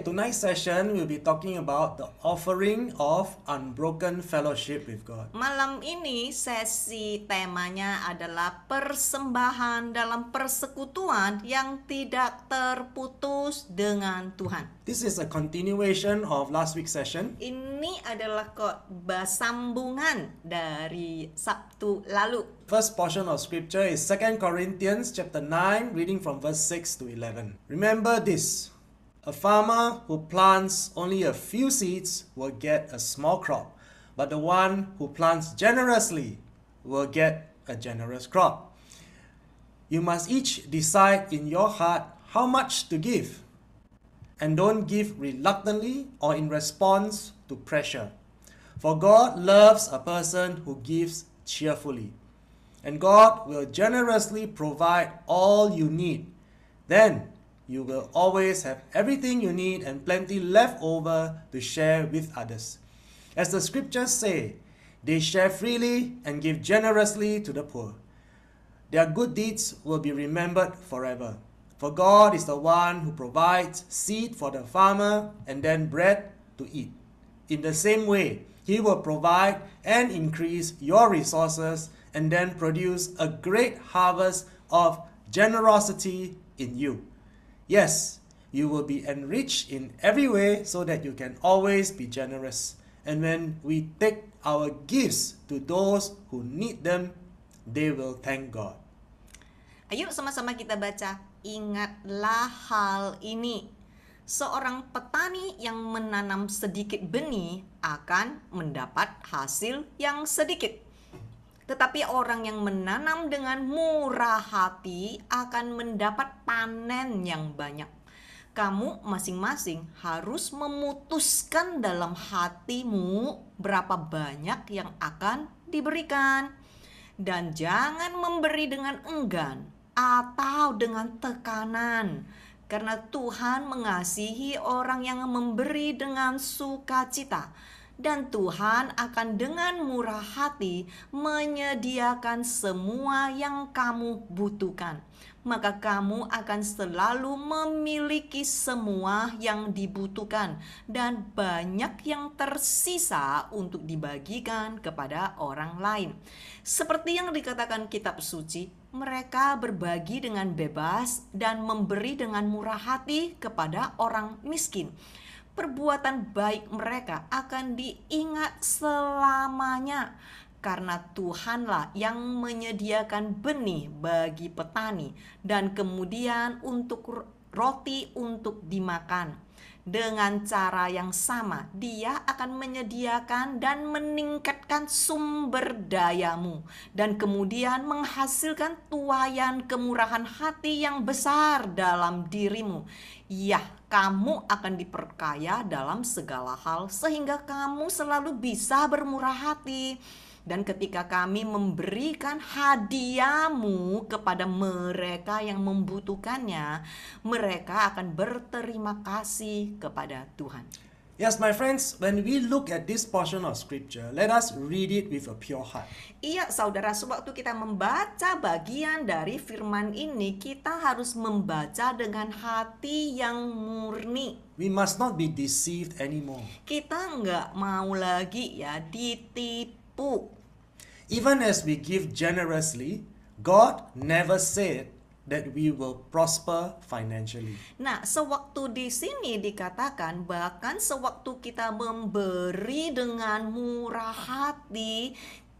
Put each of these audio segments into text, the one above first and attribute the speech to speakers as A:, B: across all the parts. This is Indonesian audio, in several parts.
A: tonight's session we'll be talking about the offering of unbroken fellowship with God.
B: Malam ini sesi temanya adalah persembahan dalam persekutuan yang tidak terputus dengan Tuhan.
A: This is a continuation of last week's session.
B: Ini adalah sambungan dari Sabtu lalu.
A: First portion of scripture is 2 Corinthians chapter 9, reading from verse 6 to 11. Remember this. A farmer who plants only a few seeds will get a small crop, but the one who plants generously will get a generous crop. You must each decide in your heart how much to give, and don't give reluctantly or in response to pressure. For God loves a person who gives cheerfully, and God will generously provide all you need. Then you will always have everything you need and plenty left over to share with others. As the scriptures say, they share freely and give generously to the poor. Their good deeds will be remembered forever. For God is the one who provides seed for the farmer and then bread to eat. In the same way, He will provide and increase your resources and then produce a great harvest of generosity in you. Yes, you will be enriched in every way so that you can always be generous. And when we take our gifts to those who need them, they will thank God.
B: Ayo sama-sama kita baca. Ingatlah hal ini. Seorang petani yang menanam sedikit benih akan mendapat hasil yang sedikit. Tetapi orang yang menanam dengan murah hati akan mendapat panen yang banyak. Kamu masing-masing harus memutuskan dalam hatimu berapa banyak yang akan diberikan. Dan jangan memberi dengan enggan atau dengan tekanan. Karena Tuhan mengasihi orang yang memberi dengan sukacita. Dan Tuhan akan dengan murah hati menyediakan semua yang kamu butuhkan. Maka kamu akan selalu memiliki semua yang dibutuhkan dan banyak yang tersisa untuk dibagikan kepada orang lain. Seperti yang dikatakan kitab suci, mereka berbagi dengan bebas dan memberi dengan murah hati kepada orang miskin. Perbuatan baik mereka akan diingat selamanya, karena Tuhanlah yang menyediakan benih bagi petani dan kemudian untuk roti untuk dimakan. Dengan cara yang sama, Dia akan menyediakan dan meningkatkan sumber dayamu dan kemudian menghasilkan tuaian kemurahan hati yang besar dalam dirimu. Ya, kamu akan diperkaya dalam segala hal sehingga kamu selalu bisa bermurah hati. Dan ketika kami memberikan hadiahmu kepada mereka yang membutuhkannya, mereka akan berterima kasih kepada Tuhan.
A: Yes, my friends, when we look at this portion of scripture, let us read it with a pure heart.
B: Iya, saudara, sewaktu kita membaca bagian dari firman ini, kita harus membaca dengan hati yang murni.
A: We must not be deceived anymore.
B: Kita nggak mau lagi ditipu.
A: Even as we give generously, God never said that we will prosper financially.
B: Nah, sewaktu di sini dikatakan bahkan sewaktu kita memberi dengan murah hati,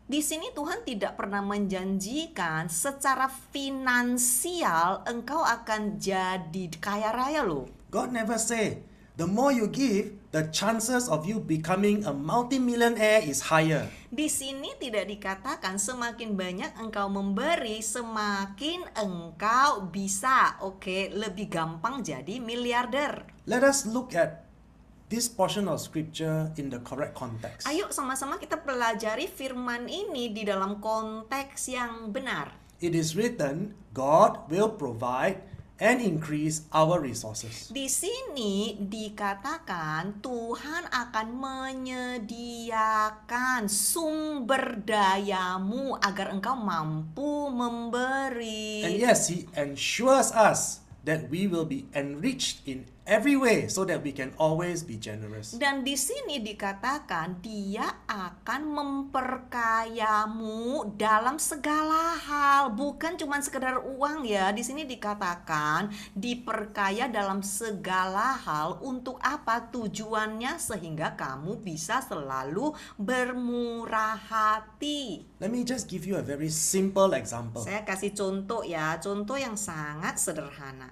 B: di sini Tuhan tidak pernah menjanjikan secara finansial engkau akan jadi kaya raya loh.
A: God never said, the more you give, the chances of you becoming a multimillionaire is higher.
B: Di sini tidak dikatakan semakin banyak engkau memberi, semakin engkau bisa, lebih gampang jadi miliarder.
A: Let us look at this portion of scripture in the correct context.
B: Ayo sama-sama kita pelajari firman ini di dalam konteks yang benar.
A: It is written, God will provide and increase our resources.
B: Di sini dikatakan Tuhan akan menyediakan sumber dayamu agar engkau mampu memberi.
A: And yes, He ensures us that we will be enriched in every way so that we can always be generous.
B: Dan di sini dikatakan dia akan memperkayamu dalam segala hal, bukan cuma sekedar uang ya. Di sini dikatakan diperkaya dalam segala hal. Untuk apa tujuannya? Sehingga kamu bisa selalu bermurah hati.
A: Let me just give you a very simple example.
B: Saya kasih contoh ya, contoh yang sangat sederhana.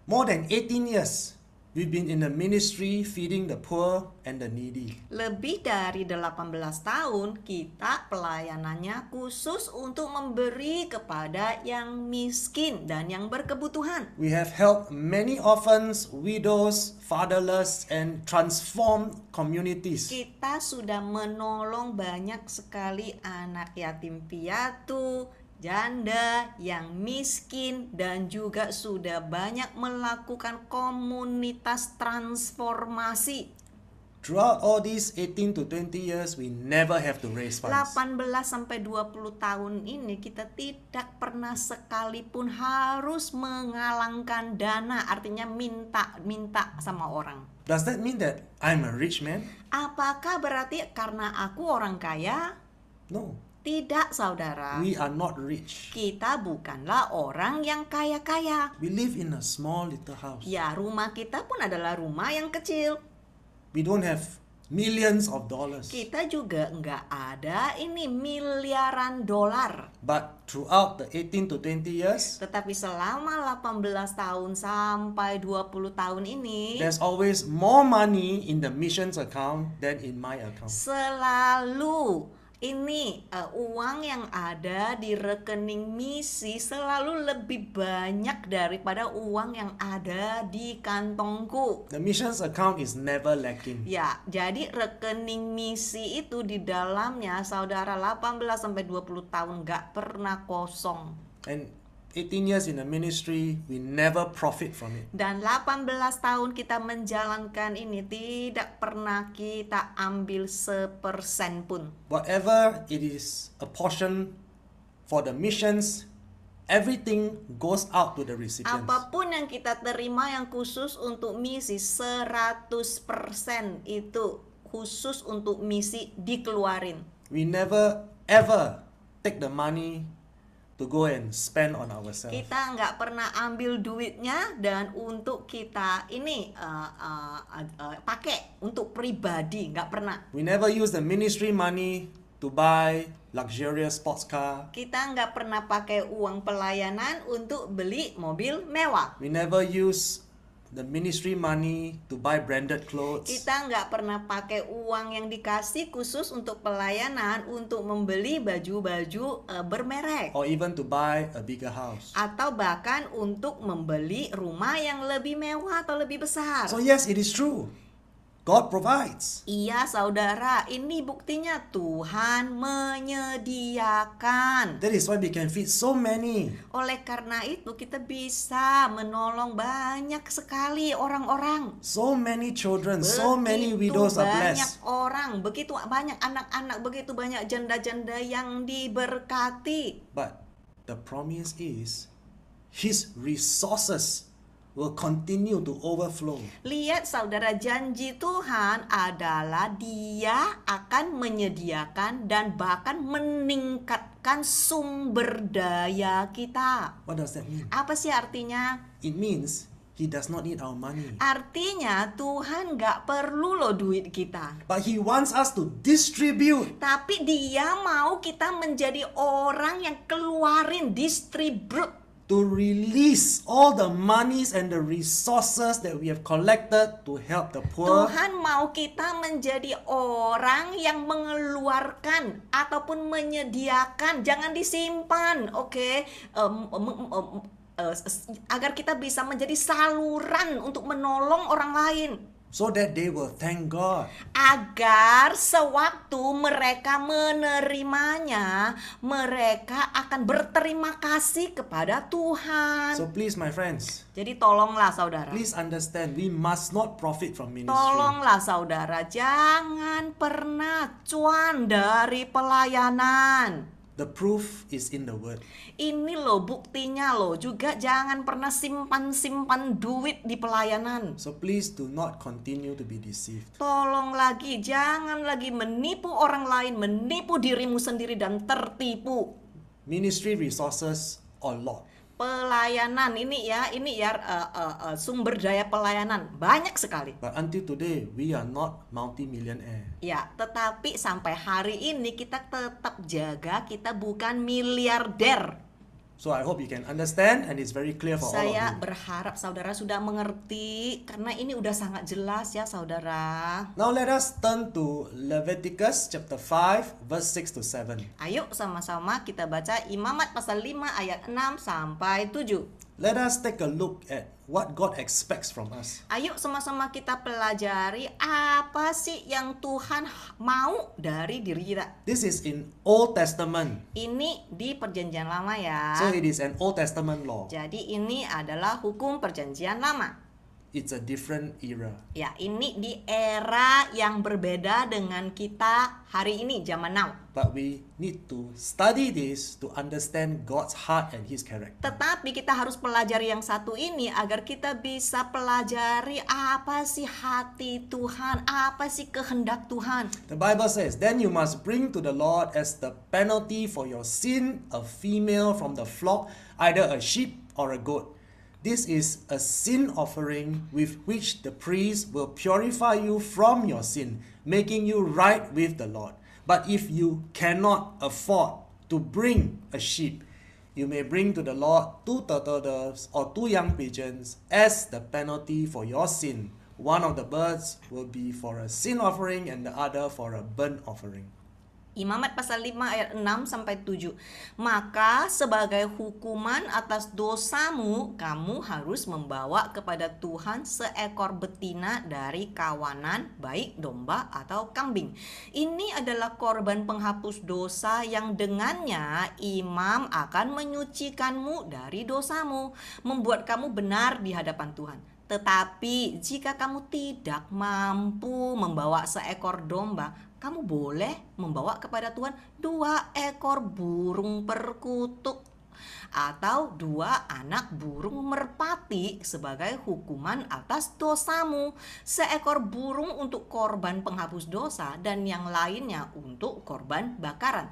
A: More than 18 years, we've been in the ministry feeding the poor and the needy.
B: Lebih dari 18 tahun kita pelayanannya khusus untuk memberi kepada yang miskin dan yang berkebutuhan.
A: We have helped many orphans, widows, fatherless, and transformed communities.
B: Kita sudah menolong banyak sekali anak yatim piatu, janda, yang miskin, dan juga sudah banyak melakukan komunitas transformasi.
A: Throughout all these 18 to 20 years, we never have to raise funds.
B: 18 sampai 20 tahun ini kita tidak pernah sekalipun harus mengalangkan dana, artinya minta sama orang.
A: Does that mean that I'm a rich man?
B: Apakah berarti karena aku orang kaya?
A: No,
B: Tidak, saudara.
A: we are not rich.
B: Kita bukanlah orang yang kaya-kaya.
A: We live in a small little house.
B: Ya, rumah kita pun adalah rumah yang kecil.
A: We don't have millions of dollars.
B: Kita juga nggak ada ini miliaran dolar.
A: But throughout the 18 to 20 years,
B: Tetapi selama 18 tahun sampai 20 tahun ini,
A: there's always more money in the missions account than in my account.
B: selalu ini uang yang ada di rekening misi selalu lebih banyak daripada uang yang ada di kantongku.
A: The missions account is never lacking.
B: Ya, jadi rekening misi itu di dalamnya saudara 18 sampai 20 tahun nggak pernah kosong.
A: And 18 years in the ministry, we never profit from it.
B: Dan 18 tahun kita menjalankan ini tidak pernah kita ambil 1% pun.
A: Whatever it is, a portion for the missions, everything goes out to the recipients.
B: Apapun yang kita terima yang khusus untuk misi 100% itu khusus untuk misi dikeluarin.
A: We never ever take the money to go and spend on ourselves.
B: Kita nggak pernah ambil duitnya dan untuk kita ini pakai untuk pribadi, nggak pernah.
A: We never use the ministry money to buy luxurious sports car.
B: Kita nggak pernah pakai uang pelayanan untuk beli mobil mewah.
A: We never use the ministry money to buy branded clothes.
B: Kita nggak pernah pakai uang yang dikasih khusus untuk pelayanan untuk membeli baju-baju bermerek.
A: Or even to buy a bigger house.
B: Atau bahkan untuk membeli rumah yang lebih mewah atau lebih besar.
A: So yes, it is true. God provides.
B: Iya saudara, ini buktinya Tuhan menyediakan.
A: That is why we can feed so many.
B: Oleh karena itu kita bisa menolong banyak sekali orang-orang.
A: So many children, so many widows are
B: banyak
A: blessed.
B: orang, begitu banyak anak-anak, begitu banyak janda-janda yang diberkati.
A: But the promise is His resources will continue to overflow.
B: Lihat saudara, janji Tuhan adalah Dia akan menyediakan dan bahkan meningkatkan sumber daya kita.
A: What does that mean?
B: Apa sih artinya?
A: It means He does not need our money.
B: Artinya Tuhan gak perlu loh duit kita.
A: But He wants us to distribute.
B: Tapi Dia mau kita menjadi orang yang keluarin, distribute.
A: To release all the monies and the resources that we have collected to help the poor.
B: Tuhan mau kita menjadi orang yang mengeluarkan ataupun menyediakan, jangan disimpan, oke? Agar kita bisa menjadi saluran untuk menolong orang lain.
A: So that they will thank God.
B: Agar sewaktu mereka menerimanya, mereka akan berterima kasih kepada Tuhan.
A: So please, my friends,
B: Jadi tolonglah saudara.
A: please understand, we must not profit from ministry.
B: Tolonglah saudara, jangan pernah cuan dari pelayanan.
A: The proof is in the word.
B: Ini loh buktinya loh. Juga jangan pernah simpan-simpan duit di pelayanan.
A: So please do not continue to be deceived.
B: Tolong lagi, jangan lagi menipu orang lain, menipu dirimu sendiri dan tertipu.
A: Ministry resources a lot.
B: Pelayanan ini ya sumber daya pelayanan banyak sekali.
A: But until today, we are not multi-millionaire.
B: Ya, tetapi sampai hari ini kita tetap jaga kita bukan miliarder.
A: So I hope you can understand and it's very clear for all of
B: Saya
A: you.
B: berharap saudara sudah mengerti karena ini udah sangat jelas ya saudara.
A: Now let us turn to Leviticus chapter 5 verse 6 to 7.
B: Ayo sama-sama kita baca Imamat pasal 5 ayat 6 sampai 7.
A: Let us take a look at what God expects from us.
B: Ayo sama-sama kita pelajari apa sih yang Tuhan mau dari diri kita.
A: This is in Old Testament.
B: Ini di perjanjian lama ya.
A: So it is an Old Testament law.
B: Jadi ini adalah hukum perjanjian lama.
A: It's a different era.
B: Ya, ini di era yang berbeda dengan kita hari ini, zaman now.
A: But we need to study this to understand God's heart and His character.
B: Tetapi kita harus pelajari yang satu ini agar kita bisa pelajari apa sih hati Tuhan, apa sih kehendak Tuhan.
A: The Bible says, "Then you must bring to the Lord as the penalty for your sin a female from the flock, either a sheep or a goat. This is a sin offering with which the priest will purify you from your sin, making you right with the Lord. But if you cannot afford to bring a sheep, you may bring to the Lord 2 turtle doves or 2 young pigeons as the penalty for your sin. One of the birds will be for a sin offering and the other for a burnt offering."
B: Imamat pasal 5 ayat 6 sampai 7. Maka sebagai hukuman atas dosamu, kamu harus membawa kepada Tuhan seekor betina dari kawanan, baik domba atau kambing. Ini adalah korban penghapus dosa yang dengannya imam akan menyucikanmu dari dosamu, membuat kamu benar di hadapan Tuhan. Tetapi jika kamu tidak mampu membawa seekor domba, kamu boleh membawa kepada Tuhan 2 ekor burung perkutut atau 2 anak burung merpati sebagai hukuman atas dosamu. Seekor burung untuk korban penghapus dosa dan yang lainnya untuk korban bakaran.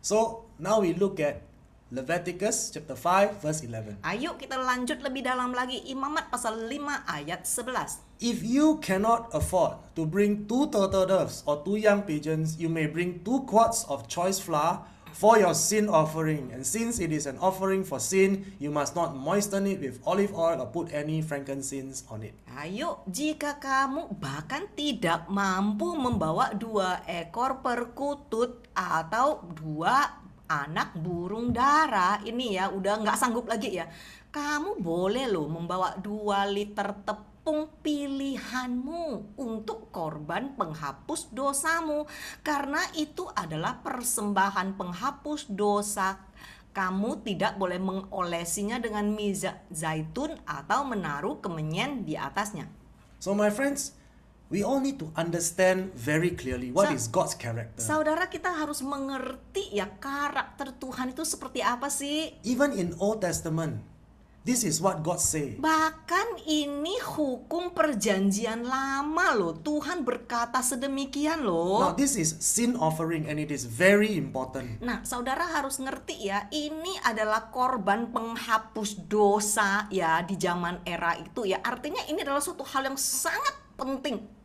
A: So now we look at Leviticus chapter 5 verse 11.
B: Ayo kita lanjut lebih dalam lagi Imamat pasal 5 ayat 11.
A: If you cannot afford to bring 2 turtle doves or 2 young pigeons, you may bring 2 quarts of choice flour for your sin offering. And since it is an offering for sin, you must not moisten it with olive oil or put any frankincense on it.
B: Ayo, jika kamu bahkan tidak mampu membawa 2 ekor perkutut atau 2 anak burung dara, ini ya udah nggak sanggup lagi ya, kamu boleh loh membawa 2 liter tepung pilihanmu untuk korban penghapus dosamu, karena itu adalah persembahan penghapus dosa. Kamu tidak boleh mengolesinya dengan minyak zaitun atau menaruh kemenyan di atasnya.
A: So my friends, we all need to understand very clearly what is God's character.
B: Saudara, kita harus mengerti ya karakter Tuhan itu seperti apa sih.
A: Even in Old Testament, this is what God say.
B: Bahkan ini hukum perjanjian lama loh. Tuhan berkata sedemikian loh.
A: Now this is sin offering and it is very important.
B: Nah, saudara harus ngerti ya, ini adalah korban penghapus dosa ya di zaman era itu ya. Artinya ini adalah suatu hal yang sangat penting.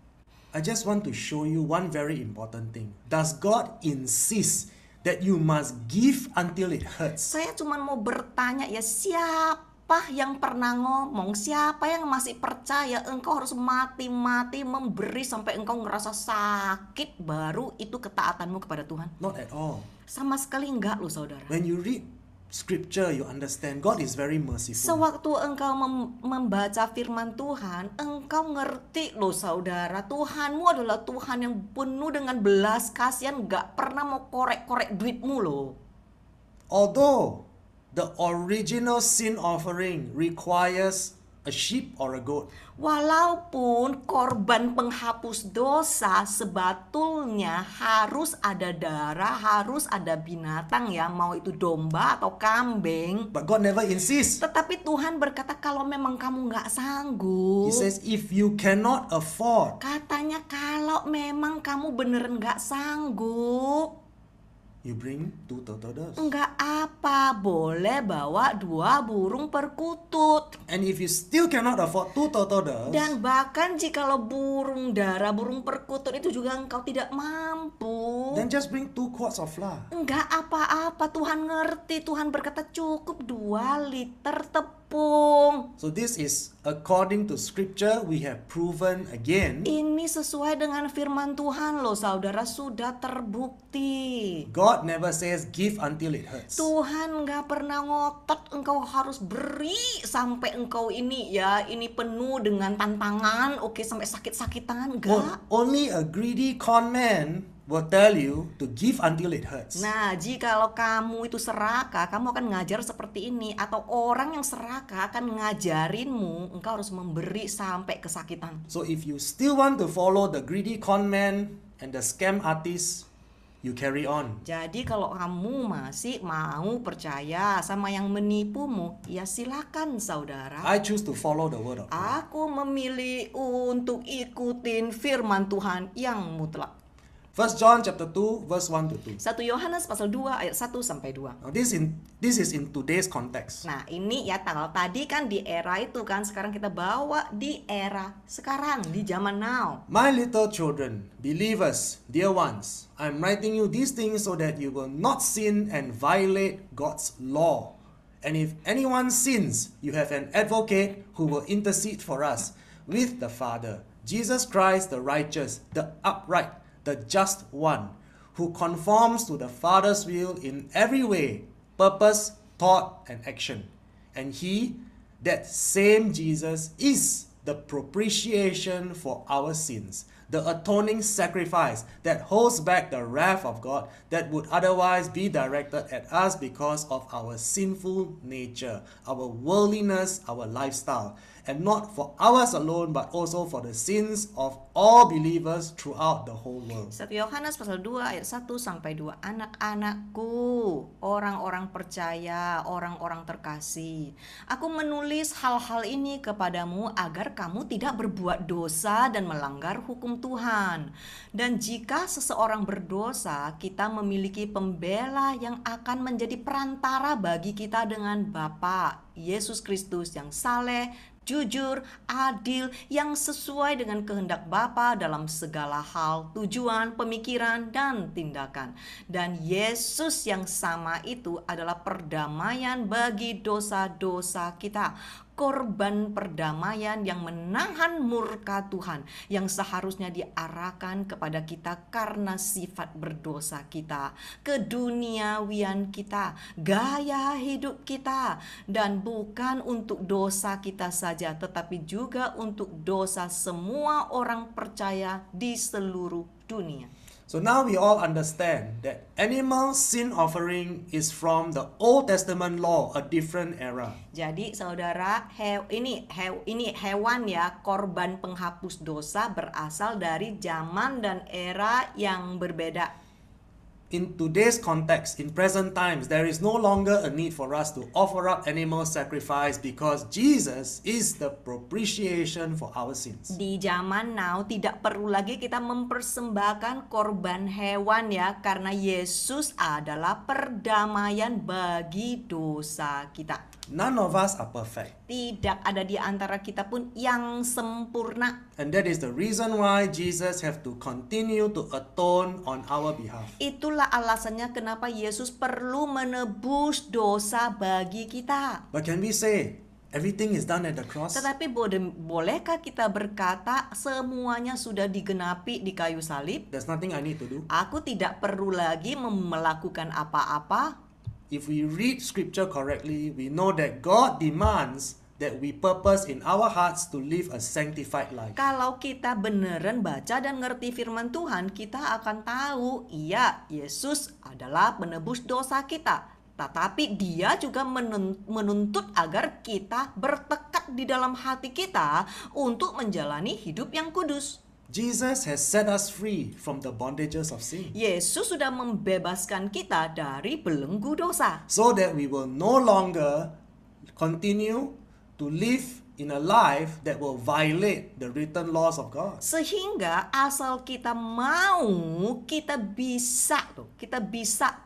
A: I just want to show you one very important thing. Does God insist that you must give until it hurts?
B: Saya cuma mau bertanya ya, siapa yang pernah ngomong, siapa yang masih percaya engkau harus mati-mati memberi sampai engkau ngerasa sakit baru itu ketaatanmu kepada Tuhan?
A: Not at all.
B: Sama sekali enggak loh saudara.
A: When you read scripture, you understand God is very merciful.
B: Sewaktu engkau membaca firman Tuhan, engkau ngerti loh saudara, Tuhanmu adalah Tuhan yang penuh dengan belas kasihan, gak pernah mau korek-korek duitmu loh.
A: Although the original sin offering requires a sheep or a goat.
B: Walaupun korban penghapus dosa sebetulnya harus ada darah, harus ada binatang ya, mau itu domba atau kambing.
A: But God never insists.
B: Tetapi Tuhan berkata kalau memang kamu nggak sanggup.
A: He says, if you cannot afford,
B: Katanya kalau memang kamu beneran nggak sanggup,
A: you bring 2 turtle doves.
B: nggak apa, boleh bawa 2 burung perkutut.
A: And if you still cannot afford 2 turtle doves,
B: Dan bahkan jikalau burung dara, burung perkutut itu juga engkau tidak mampu,
A: then just bring 2 quarts of flour.
B: enggak apa-apa, Tuhan ngerti. Tuhan berkata cukup 2 liter tepung.
A: So this is according to scripture, we have proven again.
B: Ini sesuai dengan firman Tuhan loh saudara, sudah terbukti.
A: God never says give until it hurts.
B: Tuhan nggak pernah ngotot engkau harus beri sampai engkau ini ya, ini penuh dengan tantangan, oke sampai sakit-sakitan, enggak.
A: Only a greedy con man will tell you to give until it hurts.
B: Nah, jikalau kamu itu serakah, kamu akan ngajar seperti ini. Atau orang yang serakah akan ngajarinmu, engkau harus memberi sampai kesakitan.
A: So if you still want to follow the greedy con man and the scam artist, you carry on.
B: Jadi kalau kamu masih mau percaya sama yang menipumu, ya silakan saudara.
A: I choose to follow the word of God.
B: Aku memilih untuk ikutin firman Tuhan yang mutlak.
A: 1 John chapter 2 verse 1 to 2.
B: 1 Yohanes pasal 2 ayat 1 sampai 2.
A: Now this is in today's context.
B: Nah ini ya, kalau tadi kan di era itu kan, sekarang kita bawa di era sekarang, di zaman now.
A: My little children, believers, dear ones, I'm writing you these things so that you will not sin and violate God's law. And if anyone sins, you have an advocate who will intercede for us with the Father, Jesus Christ the righteous, the upright, the just one, who conforms to the Father's will in every way, purpose, thought, and action. And he, that same Jesus, is the propitiation for our sins, the atoning sacrifice that holds back the wrath of God that would otherwise be directed at us because of our sinful nature, our worldliness, our lifestyle, and not for ours alone, but also for the sins of all believers throughout the whole world.
B: 1 Yohanes pasal 2 ayat 1 sampai 2. Anak-anakku, orang-orang percaya, orang-orang terkasih, aku menulis hal-hal ini kepadamu agar kamu tidak berbuat dosa dan melanggar hukum Tuhan. Dan jika seseorang berdosa, kita memiliki pembela yang akan menjadi perantara bagi kita dengan Bapa, Yesus Kristus yang saleh, jujur, adil, yang sesuai dengan kehendak Bapa dalam segala hal, tujuan, pemikiran, dan tindakan. Dan Yesus yang sama itu adalah perdamaian bagi dosa-dosa kita, korban perdamaian yang menahan murka Tuhan yang seharusnya diarahkan kepada kita karena sifat berdosa kita, keduniawian kita, gaya hidup kita, dan bukan untuk dosa kita saja tetapi juga untuk dosa semua orang percaya di seluruh dunia.
A: So now we all understand that animal sin offering is from the Old Testament law, a different era.
B: Jadi saudara, ini hewan ya, korban penghapus dosa berasal dari zaman dan era yang berbeda.
A: In today's context, in present times, there is no longer a need for us to offer up animal sacrifice because Jesus is the propitiation for our sins.
B: Di zaman now tidak perlu lagi kita mempersembahkan korban hewan ya, karena Yesus adalah perdamaian bagi dosa kita.
A: None of us are perfect.
B: Tidak ada di antara kita pun yang sempurna.
A: And that is the reason why Jesus have to continue to atone on our behalf.
B: Itulah alasannya kenapa Yesus perlu menebus dosa bagi kita.
A: But can we say everything is done at the cross?
B: Tetapi bolehkah kita berkata semuanya sudah digenapi di kayu salib?
A: There's nothing I need to do.
B: Aku tidak perlu lagi melakukan apa-apa.
A: If we read scripture correctly, we know that God demands that we purpose in our hearts to live a sanctified life.
B: Kalau kita beneran baca dan ngerti firman Tuhan, kita akan tahu, iya, Yesus adalah penebus dosa kita. tetapi dia juga menuntut agar kita bertekad di dalam hati kita untuk menjalani hidup yang kudus.
A: Jesus has set us free from the bondages of sin,
B: Yesus sudah membebaskan kita dari belenggu dosa,
A: so that we will no longer continue to live in a life that will violate the written laws of God.
B: sehingga asal kita mau, kita bisa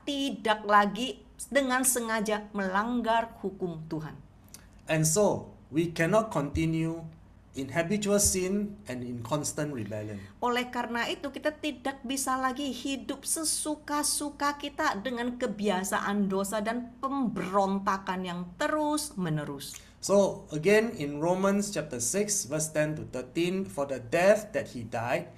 B: tidak lagi dengan sengaja melanggar hukum Tuhan.
A: And so, we cannot continue in habitual sin and in constant rebellion.
B: Oleh karena itu kita tidak bisa lagi hidup sesuka-suka kita dengan kebiasaan dosa dan pemberontakan yang terus-menerus.
A: So again in Romans chapter 6 verse 10 to 13, for the death that he died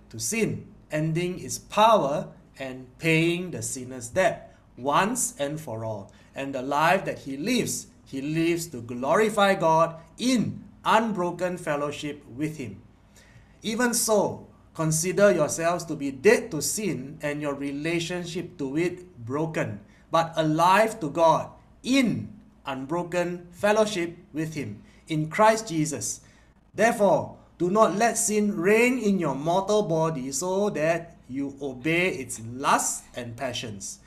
A: to sin, ending its power and paying the sinner's debt once and for all. And the life that he lives to glorify God in unbroken fellowship with him. Even so, consider yourselves to be dead to sin and your relationship to it broken, but alive to God in unbroken fellowship with him in Christ Jesus. Therefore, do not let sin reign in your mortal body so that you obey its lusts and passions.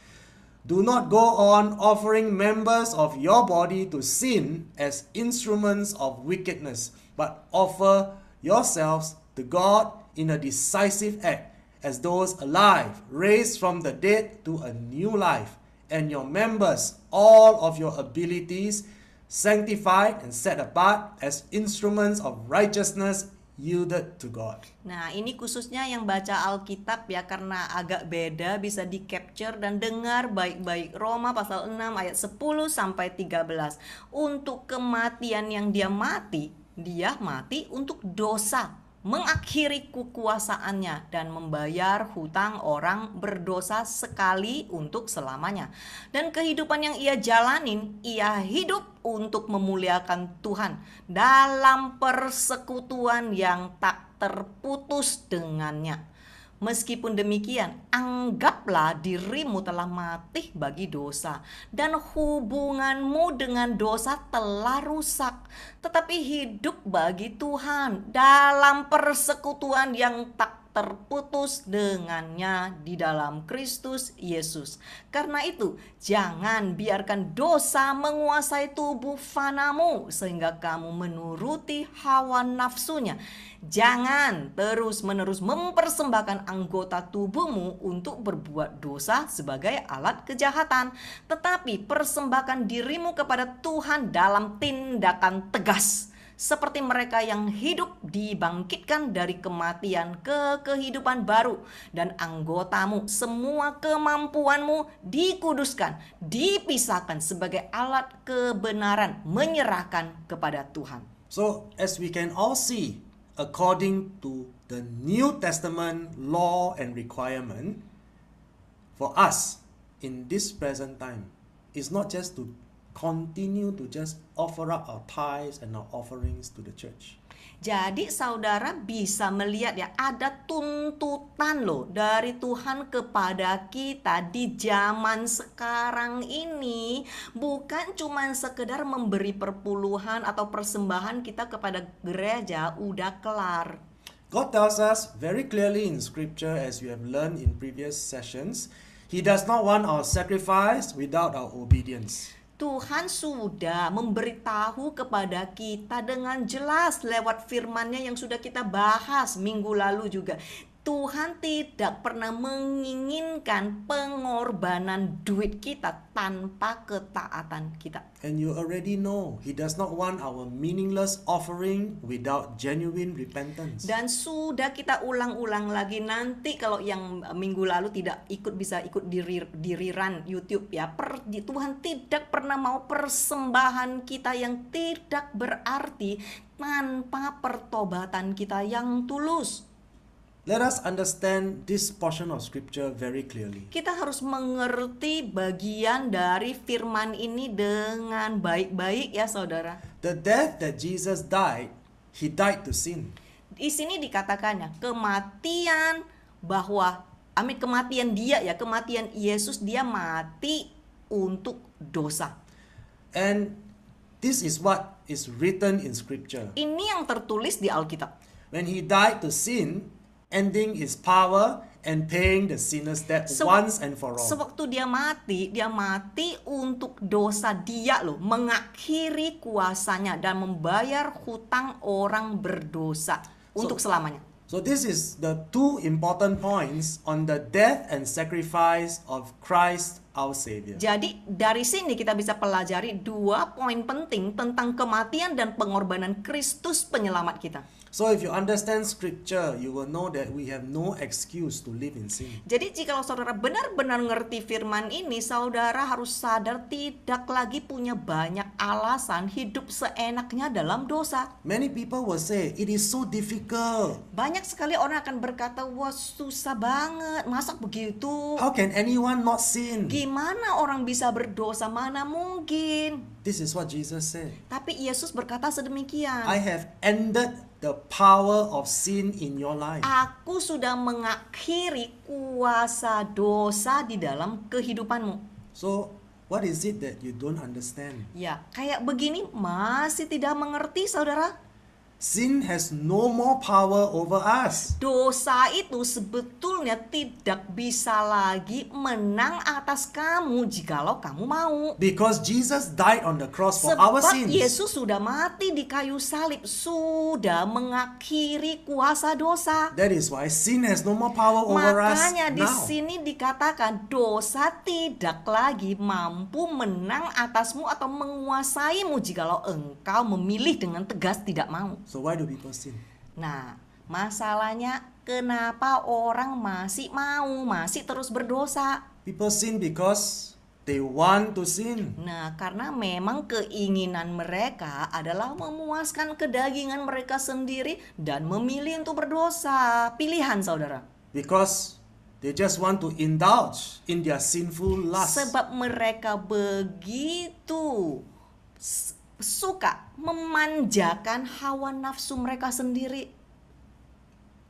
A: Do not go on offering members of your body to sin as instruments of wickedness, but offer yourselves to God in a decisive act as those alive, raised from the dead to a new life, and your members, all of your abilities, sanctified and set apart as instruments of righteousness yielded to God.
B: Nah, ini khususnya yang baca Alkitab ya, karena agak beda bisa di-capture dan dengar baik-baik. Roma pasal 6 ayat 10 sampai 13. Untuk kematian yang dia mati untuk dosa, mengakhiri kekuasaannya dan membayar hutang orang berdosa sekali untuk selamanya. Dan kehidupan yang ia jalanin, ia hidup untuk memuliakan Tuhan dalam persekutuan yang tak terputus dengannya. Meskipun demikian, anggaplah dirimu telah mati bagi dosa dan hubunganmu dengan dosa telah rusak, tetapi hidup bagi Tuhan dalam persekutuan yang tak terputus dengannya di dalam Kristus Yesus. Karena itu, jangan biarkan dosa menguasai tubuh fanamu sehingga kamu menuruti hawa nafsunya. Jangan terus-menerus mempersembahkan anggota tubuhmu untuk berbuat dosa sebagai alat kejahatan, tetapi persembahkan dirimu kepada Tuhan dalam tindakan tegas, seperti mereka yang hidup dibangkitkan dari kematian ke kehidupan baru, dan anggotamu, semua kemampuanmu dikuduskan, dipisahkan sebagai alat kebenaran, menyerahkan kepada Tuhan.
A: So, as we can all see, according to the New Testament law and requirement, for us in this present time, is not just to continue to just offer up our tithes and our offerings to the church.
B: Jadi saudara bisa melihat ya, ada tuntutan loh dari Tuhan kepada kita di zaman sekarang ini. Bukan cuma sekedar memberi perpuluhan atau persembahan kita kepada gereja udah kelar.
A: God tells us very clearly in scripture, as we have learned in previous sessions, He does not want our sacrifice without our obedience.
B: Tuhan sudah memberitahu kepada kita dengan jelas lewat firman-Nya yang sudah kita bahas minggu lalu juga. Tuhan tidak pernah menginginkan pengorbanan duit kita tanpa ketaatan kita.
A: And you already know, He does not want our meaningless offering without genuine repentance.
B: Dan sudah kita ulang-ulang lagi, nanti kalau yang minggu lalu tidak bisa ikut di rerun YouTube ya. Tuhan tidak pernah mau persembahan kita yang tidak berarti tanpa pertobatan kita yang tulus.
A: Let us understand this portion of scripture very clearly.
B: Kita harus mengerti bagian dari firman ini dengan baik-baik ya saudara.
A: The death that Jesus died, He died to sin.
B: Di sini dikatakannya kematian Yesus, dia mati untuk dosa.
A: And this is what is written in scripture.
B: Ini yang tertulis di Alkitab.
A: When he died to sin, ending his power and paying the sinner's debt once and for all.
B: Sewaktu dia mati untuk dosa. Dia loh mengakhiri kuasanya dan membayar hutang orang berdosa untuk selamanya.
A: So this is the two important points on the death and sacrifice of Christ our Savior.
B: Jadi dari sini kita bisa pelajari 2 poin penting tentang kematian dan pengorbanan Kristus penyelamat kita.
A: So if you understand scripture, you will know that we have no excuse to live in sin.
B: Jadi jikalau saudara benar-benar ngerti firman ini, saudara harus sadar tidak lagi punya banyak alasan hidup seenaknya dalam dosa.
A: Many people will say, it is so difficult.
B: Banyak sekali orang akan berkata, wah susah banget, masa begitu?
A: How can anyone not sin?
B: Gimana orang bisa berdosa? Mana mungkin?
A: This is what Jesus said.
B: Tapi Yesus berkata sedemikian.
A: I have ended the power of sin in your life.
B: Aku sudah mengakhiri kuasa dosa di dalam kehidupanmu.
A: So, what is it that you don't understand?
B: Ya, kayak begini masih tidak mengerti saudara?
A: Sin has no more power over us.
B: Dosa itu sebetulnya tidak bisa lagi menang atas kamu jikalau kamu mau.
A: Because Jesus died on the cross for our
B: Sebab
A: sins.
B: Yesus sudah mati di kayu salib, sudah mengakhiri kuasa dosa.
A: That is why sin has no more power over us
B: Makanya di
A: now.
B: sini dikatakan dosa tidak lagi mampu menang atasmu atau menguasaimu jikalau engkau memilih dengan tegas tidak mau.
A: So why do people sin?
B: Nah, masalahnya kenapa orang masih terus berdosa?
A: People sin because they want to sin.
B: Nah, karena memang keinginan mereka adalah memuaskan kedagingan mereka sendiri dan memilih untuk berdosa. Pilihan saudara.
A: Because they just want to indulge in their sinful lust.
B: Sebab mereka begitu suka memanjakan hawa nafsu mereka sendiri.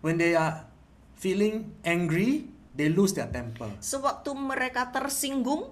A: When they are feeling angry, they lose their temper.
B: Sewaktu mereka tersinggung,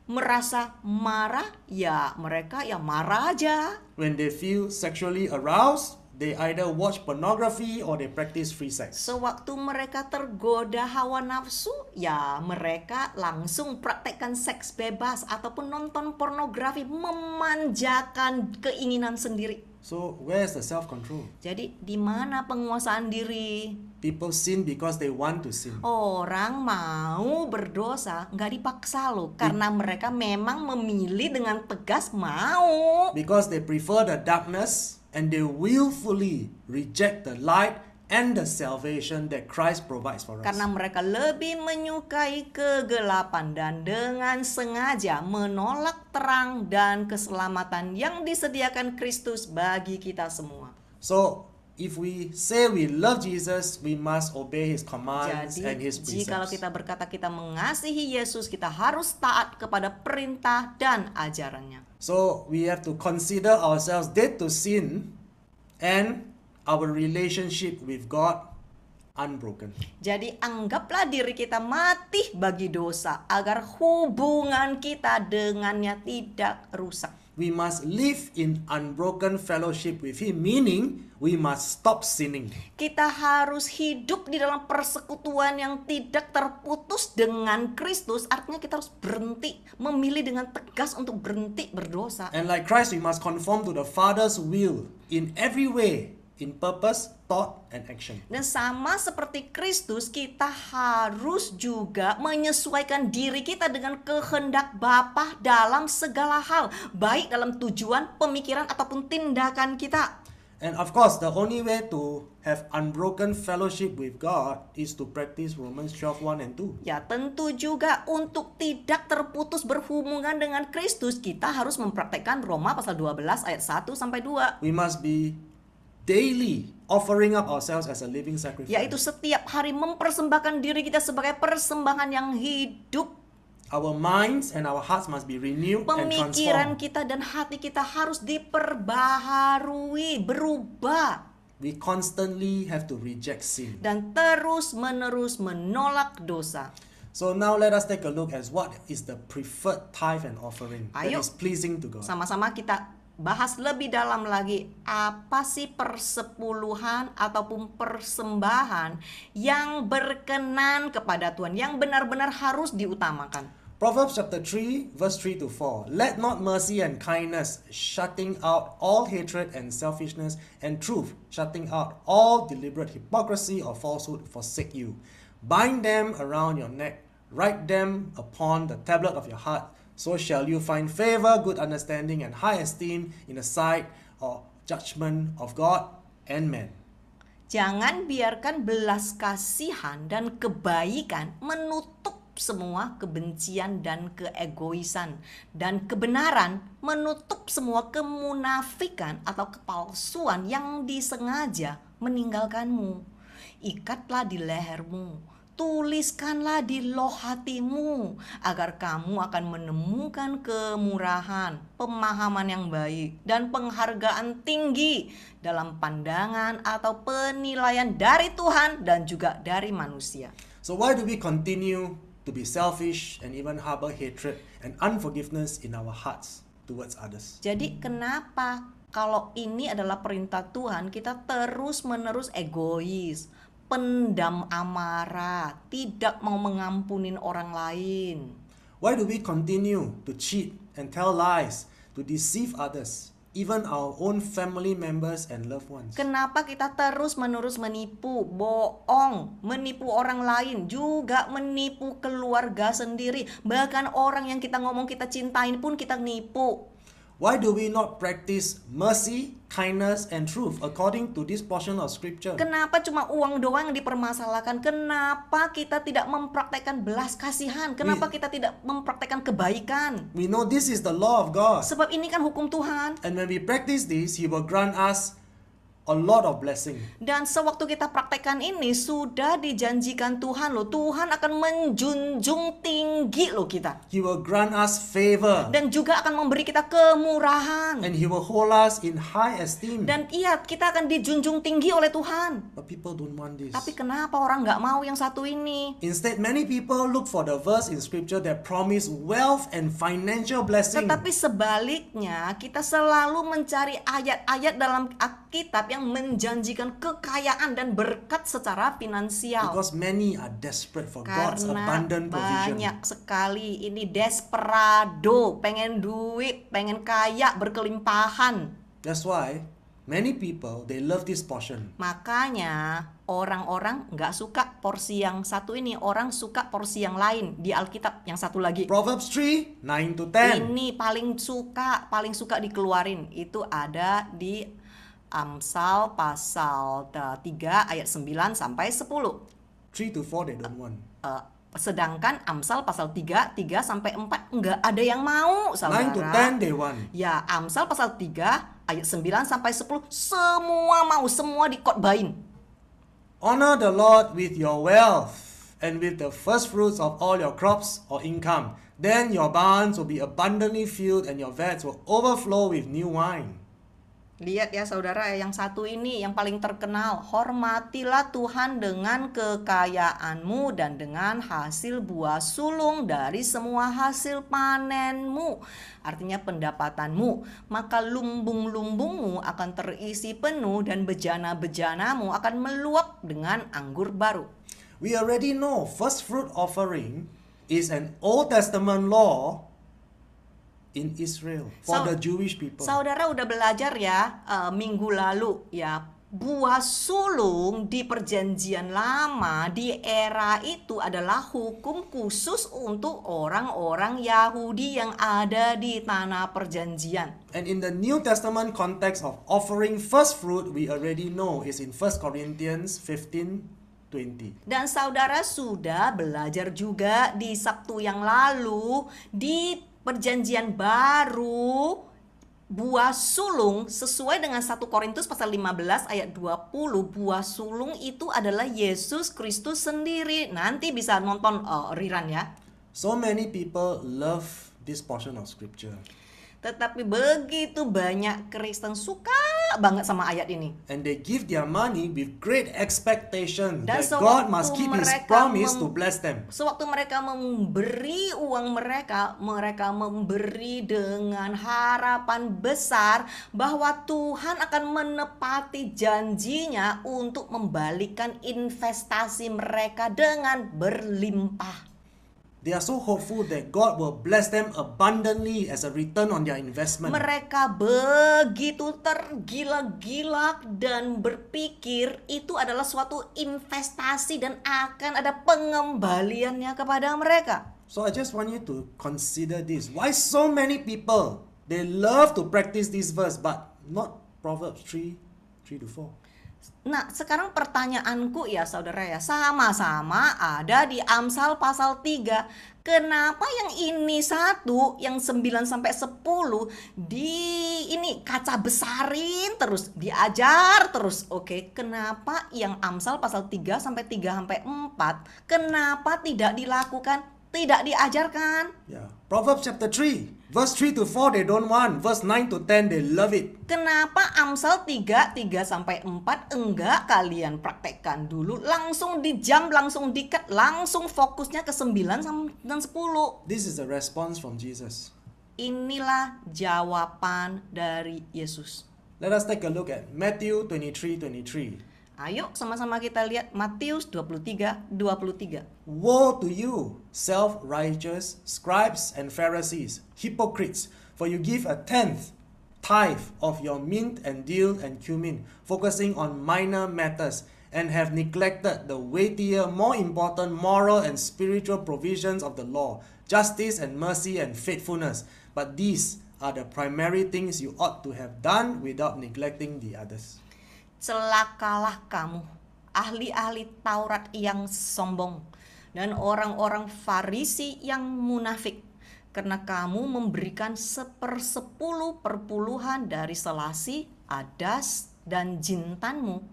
B: merasa marah, ya mereka ya marah aja.
A: When they feel sexually aroused, they either watch pornography or they practice free sex.
B: Sewaktu mereka tergoda hawa nafsu, ya mereka langsung praktekkan seks bebas ataupun nonton pornografi, memanjakan keinginan sendiri.
A: So where's the self-control?
B: Jadi di mana penguasaan diri?
A: People sin because they want to sin.
B: Orang mau berdosa nggak dipaksa loh, karena mereka memang memilih dengan tegas mau.
A: Because they prefer the darkness and they willfully reject the light and the salvation that Christ provides for us.
B: Karena mereka lebih menyukai kegelapan dan dengan sengaja menolak terang dan keselamatan yang disediakan Kristus bagi kita semua.
A: So, if we say we love Jesus, we must obey His commands and
B: Jadi,
A: His
B: jikalau
A: precepts.
B: kita berkata kita mengasihi Yesus, kita harus taat kepada perintah dan ajarannya.
A: So, we have to consider ourselves dead to sin and our relationship with God unbroken.
B: Jadi anggaplah diri kita mati bagi dosa agar hubungan kita dengannya tidak rusak.
A: We must live in unbroken fellowship with Him, meaning we must stop sinning.
B: Kita harus hidup di dalam persekutuan yang tidak terputus dengan Kristus. Artinya kita harus berhenti, memilih dengan tegas untuk berhenti berdosa.
A: And like Christ, we must conform to the Father's will in every way, in purpose, thought, and action.
B: Dan sama seperti Kristus, kita harus juga menyesuaikan diri kita dengan kehendak Bapa dalam segala hal, baik dalam tujuan, pemikiran, ataupun tindakan kita.
A: And of course, the only way to have unbroken fellowship with God is to practice Romans 12:1 and 2.
B: Ya, tentu juga untuk tidak terputus berhubungan dengan Kristus, kita harus mempraktekkan Roma pasal 12 ayat 1 sampai 2.
A: We must be daily offering up ourselves as a living sacrifice.
B: Yaitu setiap hari mempersembahkan diri kita sebagai persembahan yang hidup.
A: Our minds and our hearts must be renewed and
B: Pemikiran
A: transformed.
B: kita dan hati kita harus diperbaharui, berubah.
A: We constantly have to reject sin.
B: Dan terus menerus menolak dosa.
A: So now let us take a look at what is the preferred tithe and offering that
B: Ayo.
A: is pleasing to God.
B: Sama-sama kita bahas lebih dalam lagi, apa sih persepuluhan ataupun persembahan yang berkenan kepada Tuhan, yang benar-benar harus diutamakan.
A: Proverbs chapter 3 verse 3 to 4. Let not mercy and kindness, shutting out all hatred and selfishness, and truth, shutting out all deliberate hypocrisy or falsehood, forsake you. Bind them around your neck, write them upon the tablet of your heart. So shall you find favor, good understanding, and high esteem in the sight or judgment of God and man.
B: Jangan biarkan belas kasihan dan kebaikan menutup semua kebencian dan keegoisan, dan kebenaran menutup semua kemunafikan atau kepalsuan yang disengaja meninggalkanmu. Ikatlah di lehermu, tuliskanlah di loh hatimu, agar kamu akan menemukan kemurahan, pemahaman yang baik, dan penghargaan tinggi dalam pandangan atau penilaian dari Tuhan dan juga dari manusia.
A: So why do we continue to be selfish and even harbor hatred and unforgiveness in our hearts towards others?
B: Jadi kenapa kalau ini adalah perintah Tuhan, kita terus-menerus egois, pendam amarah, tidak mau mengampunin orang lain?
A: Why do we continue to cheat and tell lies, to deceive others, even our own family members and loved ones?
B: Kenapa kita terus-menerus menipu, bohong, menipu orang lain, juga menipu keluarga sendiri, bahkan orang yang kita ngomong kita cintain pun kita nipu?
A: Why do we not practice mercy, kindness, and truth according to this portion of scripture?
B: Kenapa cuma uang doang yang dipermasalahkan? Kenapa kita tidak mempraktekkan belas kasihan? Kenapa kita tidak mempraktekkan kebaikan?
A: We know this is the law of God.
B: Sebab ini kan hukum Tuhan.
A: And when we practice this, He will grant us a lot of blessing.
B: Dan sewaktu kita praktekkan ini, sudah dijanjikan Tuhan loh. Tuhan akan menjunjung tinggi loh kita.
A: He will grant us favor.
B: Dan juga akan memberi kita kemurahan.
A: And He will hold us in high esteem.
B: Dan iya, kita akan dijunjung tinggi oleh Tuhan.
A: But people don't want this.
B: Tapi kenapa orang nggak mau yang satu ini?
A: Instead, many people look for the verse in scripture that promise wealth and financial blessing.
B: Tetapi sebaliknya, kita selalu mencari ayat-ayat dalam Alkitab yang menjanjikan kekayaan dan berkat secara finansial.
A: Because many are desperate for God's
B: Karena
A: abundant provision.
B: banyak sekali ini desperado, pengen duit, pengen kaya, berkelimpahan.
A: That's why many people, they love this portion.
B: Makanya orang-orang nggak suka porsi yang satu ini, orang suka porsi yang lain di Alkitab yang satu lagi.
A: Proverbs 3, 9 to 10.
B: Ini paling suka dikeluarin. Itu ada di Amsal pasal 3 ayat 9 sampai 10.
A: 3 to 4 they don't want.
B: Sedangkan Amsal pasal 3 sampai 4 nggak ada yang mau,
A: 9 to
B: saudara.
A: 10 they want.
B: Ya, Amsal pasal 3 ayat 9 sampai 10 semua mau, semua dikotbain.
A: Honor the Lord with your wealth and with the first fruits of all your crops or income. Then your barns will be abundantly filled and your vats will overflow with new wine.
B: Lihat ya saudara, yang satu ini yang paling terkenal. Hormatilah Tuhan dengan kekayaanmu dan dengan hasil buah sulung dari semua hasil panenmu. Artinya pendapatanmu. Maka lumbung-lumbungmu akan terisi penuh dan bejana-bejanamu akan meluap dengan anggur baru.
A: We already know first fruit offering is an Old Testament law in Israel for the Jewish people.
B: Saudara udah belajar ya minggu lalu ya, buah sulung di perjanjian lama di era itu adalah hukum khusus untuk orang-orang Yahudi yang ada di tanah perjanjian.
A: And in the New Testament context of offering first fruit, we already know is in 1 Corinthians 15:20.
B: Dan saudara sudah belajar juga di Sabtu yang lalu di Perjanjian Baru, buah sulung sesuai dengan 1 Korintus pasal 15 ayat 20, buah sulung itu adalah Yesus Kristus sendiri. Nanti bisa nonton rerun ya.
A: So many people love this portion of scripture.
B: Tetapi begitu banyak Kristen suka banget sama ayat ini.
A: And they give their money with great expectation
B: Dan
A: that God
B: sewaktu
A: must keep His
B: mereka
A: promise to bless them.
B: Sewaktu mereka memberi uang mereka memberi dengan harapan besar bahwa Tuhan akan menepati janjinya untuk membalikan investasi mereka dengan berlimpah.
A: They are so hopeful that God will bless them abundantly as a return on their investment.
B: Mereka begitu tergila-gila dan berpikir itu adalah suatu investasi dan akan ada pengembaliannya kepada mereka.
A: So I just want you to consider this. Why so many people, they love to practice this verse but not Proverbs 3:3-4.
B: Nah, sekarang pertanyaanku ya saudara ya, sama-sama ada di Amsal pasal 3. Kenapa yang ini satu, yang 9 sampai 10 ini kaca besarin terus, diajar terus. Oke, kenapa yang Amsal pasal 3 sampai 4 kenapa tidak dilakukan, tidak diajarkan?
A: Yeah. Proverbs chapter 3, verse 3-4 they don't want, verse 9-10 they love it.
B: Kenapa Amsal 3 sampai 4 enggak kalian praktekkan dulu, langsung di jam, langsung di-cut, langsung fokusnya ke 9 dan 10.
A: This is a response from Jesus.
B: Inilah jawaban dari Yesus.
A: Let us take a look at Matthew 23:23.
B: Ayo sama-sama kita lihat Matius 23:23.
A: Woe to you, self-righteous scribes and Pharisees, hypocrites, for you give a tithe of your mint and dill and cumin, focusing on minor matters, and have neglected the weightier, more important moral and spiritual provisions of the law, justice and mercy and faithfulness. But these are the primary things you ought to have done without neglecting the others.
B: Celakalah kamu, ahli-ahli Taurat yang sombong, dan orang-orang Farisi yang munafik, karena kamu memberikan 1/10 dari selasi, adas, dan jintanmu,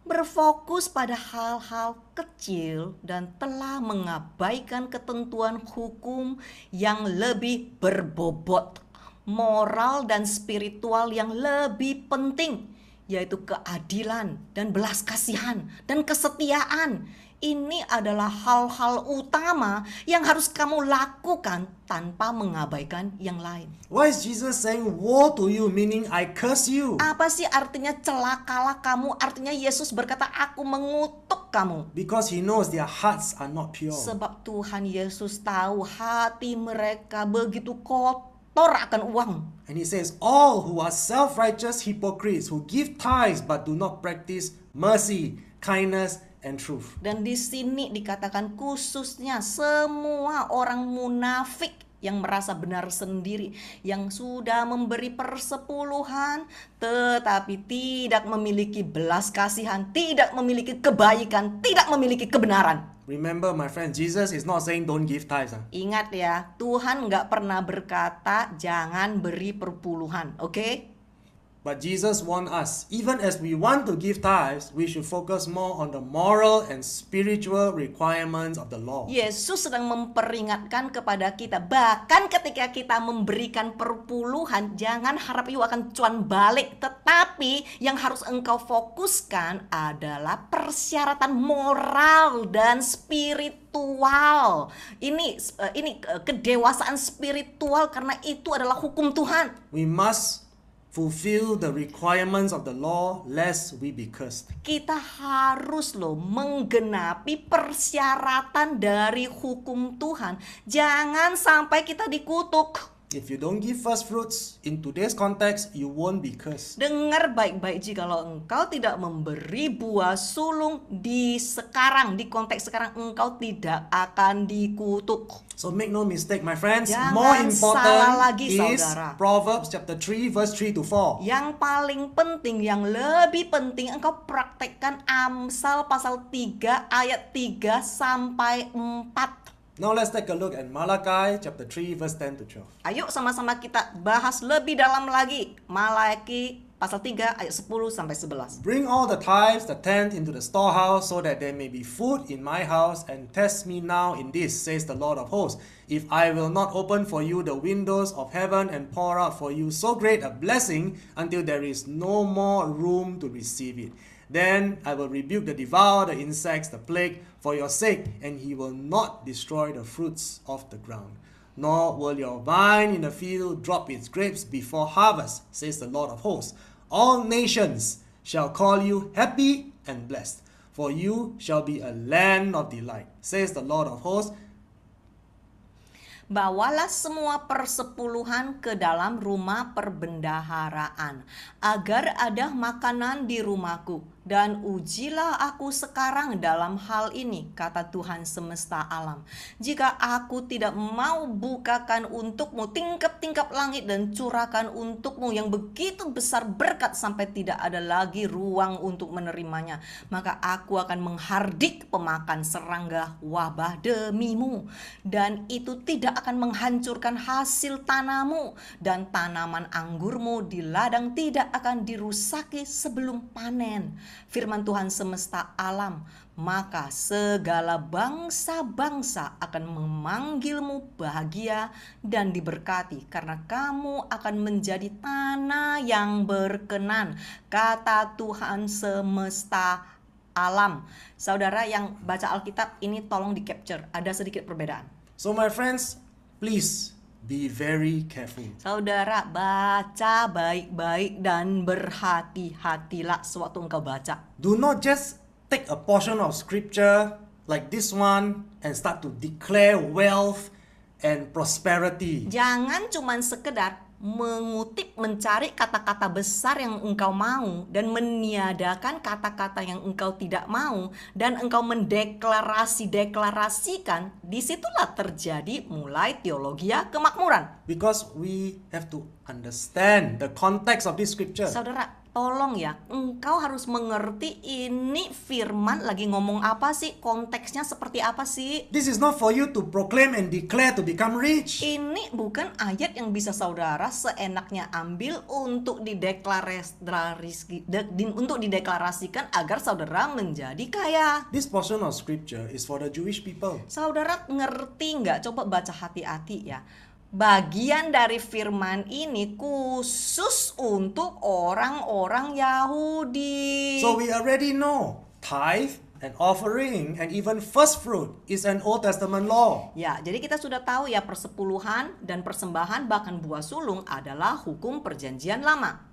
B: berfokus pada hal-hal kecil dan telah mengabaikan ketentuan hukum yang lebih berbobot, moral dan spiritual yang lebih penting, yaitu keadilan dan belas kasihan dan kesetiaan. Ini adalah hal-hal utama yang harus kamu lakukan tanpa mengabaikan yang lain.
A: Why is Jesus saying woe to you, meaning I curse you?
B: Apa sih artinya celakalah kamu? Artinya Yesus berkata, aku mengutuk kamu.
A: Because he knows their hearts are not pure.
B: Sebab Tuhan Yesus tahu hati mereka begitu kotor akan uang.
A: And he says, all who are self-righteous hypocrites who give tithes but do not practice mercy, kindness, and truth.
B: Dan di sini dikatakan khususnya semua orang munafik yang merasa benar sendiri, yang sudah memberi persepuluhan tetapi tidak memiliki belas kasihan, tidak memiliki kebaikan, tidak memiliki kebenaran.
A: Remember my friend, Jesus is not saying don't give tithes.
B: Ingat ya, Tuhan nggak pernah berkata jangan beri perpuluhan, oke?
A: But Jesus warned us, even as we want to give tithes, we should focus more on the moral and spiritual requirements of the law.
B: Yesus sedang memperingatkan kepada kita, bahkan ketika kita memberikan perpuluhan, jangan harap you akan cuan balik, tetapi yang harus engkau fokuskan adalah persyaratan moral dan spiritual. Ini kedewasaan spiritual, karena itu adalah hukum Tuhan.
A: We must fulfill the requirements of the law lest we be cursed.
B: Kita harus menggenapi persyaratan dari hukum Tuhan. Jangan sampai kita dikutuk.
A: If you don't give first fruits, in today's context, you won't be cursed.
B: Dengar baik-baik, jikalau engkau tidak memberi buah sulung di konteks sekarang, engkau tidak akan dikutuk.
A: So make no mistake, my friends,
B: Jangan
A: more
B: salah
A: important
B: lagi,
A: is
B: saudara.
A: Proverbs chapter 3 verse 3-4.
B: Yang paling penting, yang lebih penting, engkau praktekkan Amsal pasal 3 ayat 3 sampai 4.
A: Now let's take a look at Malachi chapter 3 verse 10-12.
B: Ayo sama-sama kita bahas lebih dalam lagi Malaki pasal 3 ayat 10 sampai 11.
A: Bring all the tithes, the tenth into the storehouse, so that there may be food in my house, and test me now in this, says the Lord of hosts, if I will not open for you the windows of heaven and pour out for you so great a blessing until there is no more room to receive it. Then I will rebuke the devourer, the insects, the plague, for your sake, and he will not destroy the fruits of the ground. Nor will your vine in the field drop its grapes before harvest, says the Lord of hosts. All nations shall call you happy and blessed, for you shall be a land of delight, says the Lord of hosts.
B: Bawalah semua persepuluhan ke dalam rumah perbendaharaan, agar ada makanan di rumahku. Dan ujilah aku sekarang dalam hal ini, kata Tuhan semesta alam. Jika aku tidak mau bukakan untukmu tingkap-tingkap langit dan curahkan untukmu yang begitu besar berkat sampai tidak ada lagi ruang untuk menerimanya, maka aku akan menghardik pemakan serangga wabah demimu. Dan itu tidak akan menghancurkan hasil tanahmu, dan tanaman anggurmu di ladang tidak akan dirusaki sebelum panen. Firman Tuhan semesta alam, maka segala bangsa-bangsa akan memanggilmu bahagia dan diberkati, karena kamu akan menjadi tanah yang berkenan, kata Tuhan semesta alam. Saudara yang baca Alkitab ini tolong di capture, ada sedikit perbedaan.
A: So my friends, please be very careful.
B: Saudara, baca baik-baik dan berhati-hatilah sewaktu engkau baca.
A: Do not just take a portion of scripture like this one and start to declare wealth and prosperity.
B: Jangan cuman sekedar mengutip, mencari kata-kata besar yang engkau mau dan meniadakan kata-kata yang engkau tidak mau, dan engkau mendeklarasikan. Disitulah terjadi mulai teologi kemakmuran.
A: Because we have to understand the context of this scripture.
B: Saudara, tolong ya, engkau harus mengerti ini firman lagi ngomong apa sih, konteksnya seperti apa sih.
A: This is not for you to proclaim and declare to become rich.
B: Ini bukan ayat yang bisa saudara seenaknya ambil untuk dideklarasikan agar saudara menjadi kaya.
A: This portion of scripture is for the Jewish people.
B: Saudara ngerti nggak? Coba baca hati-hati ya. Bagian dari firman ini khusus untuk orang-orang Yahudi.
A: So we already know tithe and offering and even first fruit is an Old Testament law.
B: Ya, jadi kita sudah tahu ya, persepuluhan dan persembahan bahkan buah sulung adalah hukum perjanjian lama.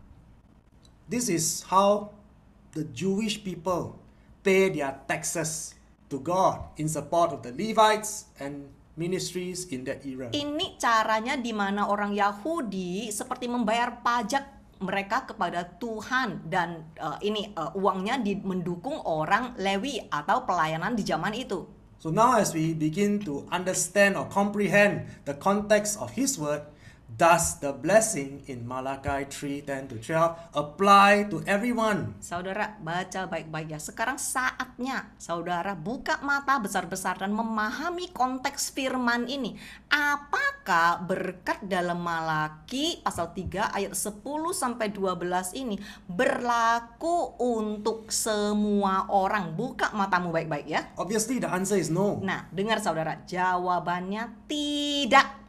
A: This is how the Jewish people pay their taxes to God in support of the Levites and ministries in that era.
B: Ini caranya di mana orang Yahudi seperti membayar pajak mereka kepada Tuhan, dan uangnya mendukung orang Lewi atau pelayanan di zaman itu.
A: So now as we begin to understand or comprehend the context of his word, does the blessing in Malachi 3:10-12 apply to everyone?
B: Saudara baca baik-baik ya. Sekarang saatnya saudara buka mata besar-besar dan memahami konteks firman ini. Apakah berkat dalam Malaki pasal 3 ayat 10-12 ini berlaku untuk semua orang? Buka matamu baik-baik ya.
A: Obviously the answer is no.
B: Nah, dengar saudara, jawabannya tidak.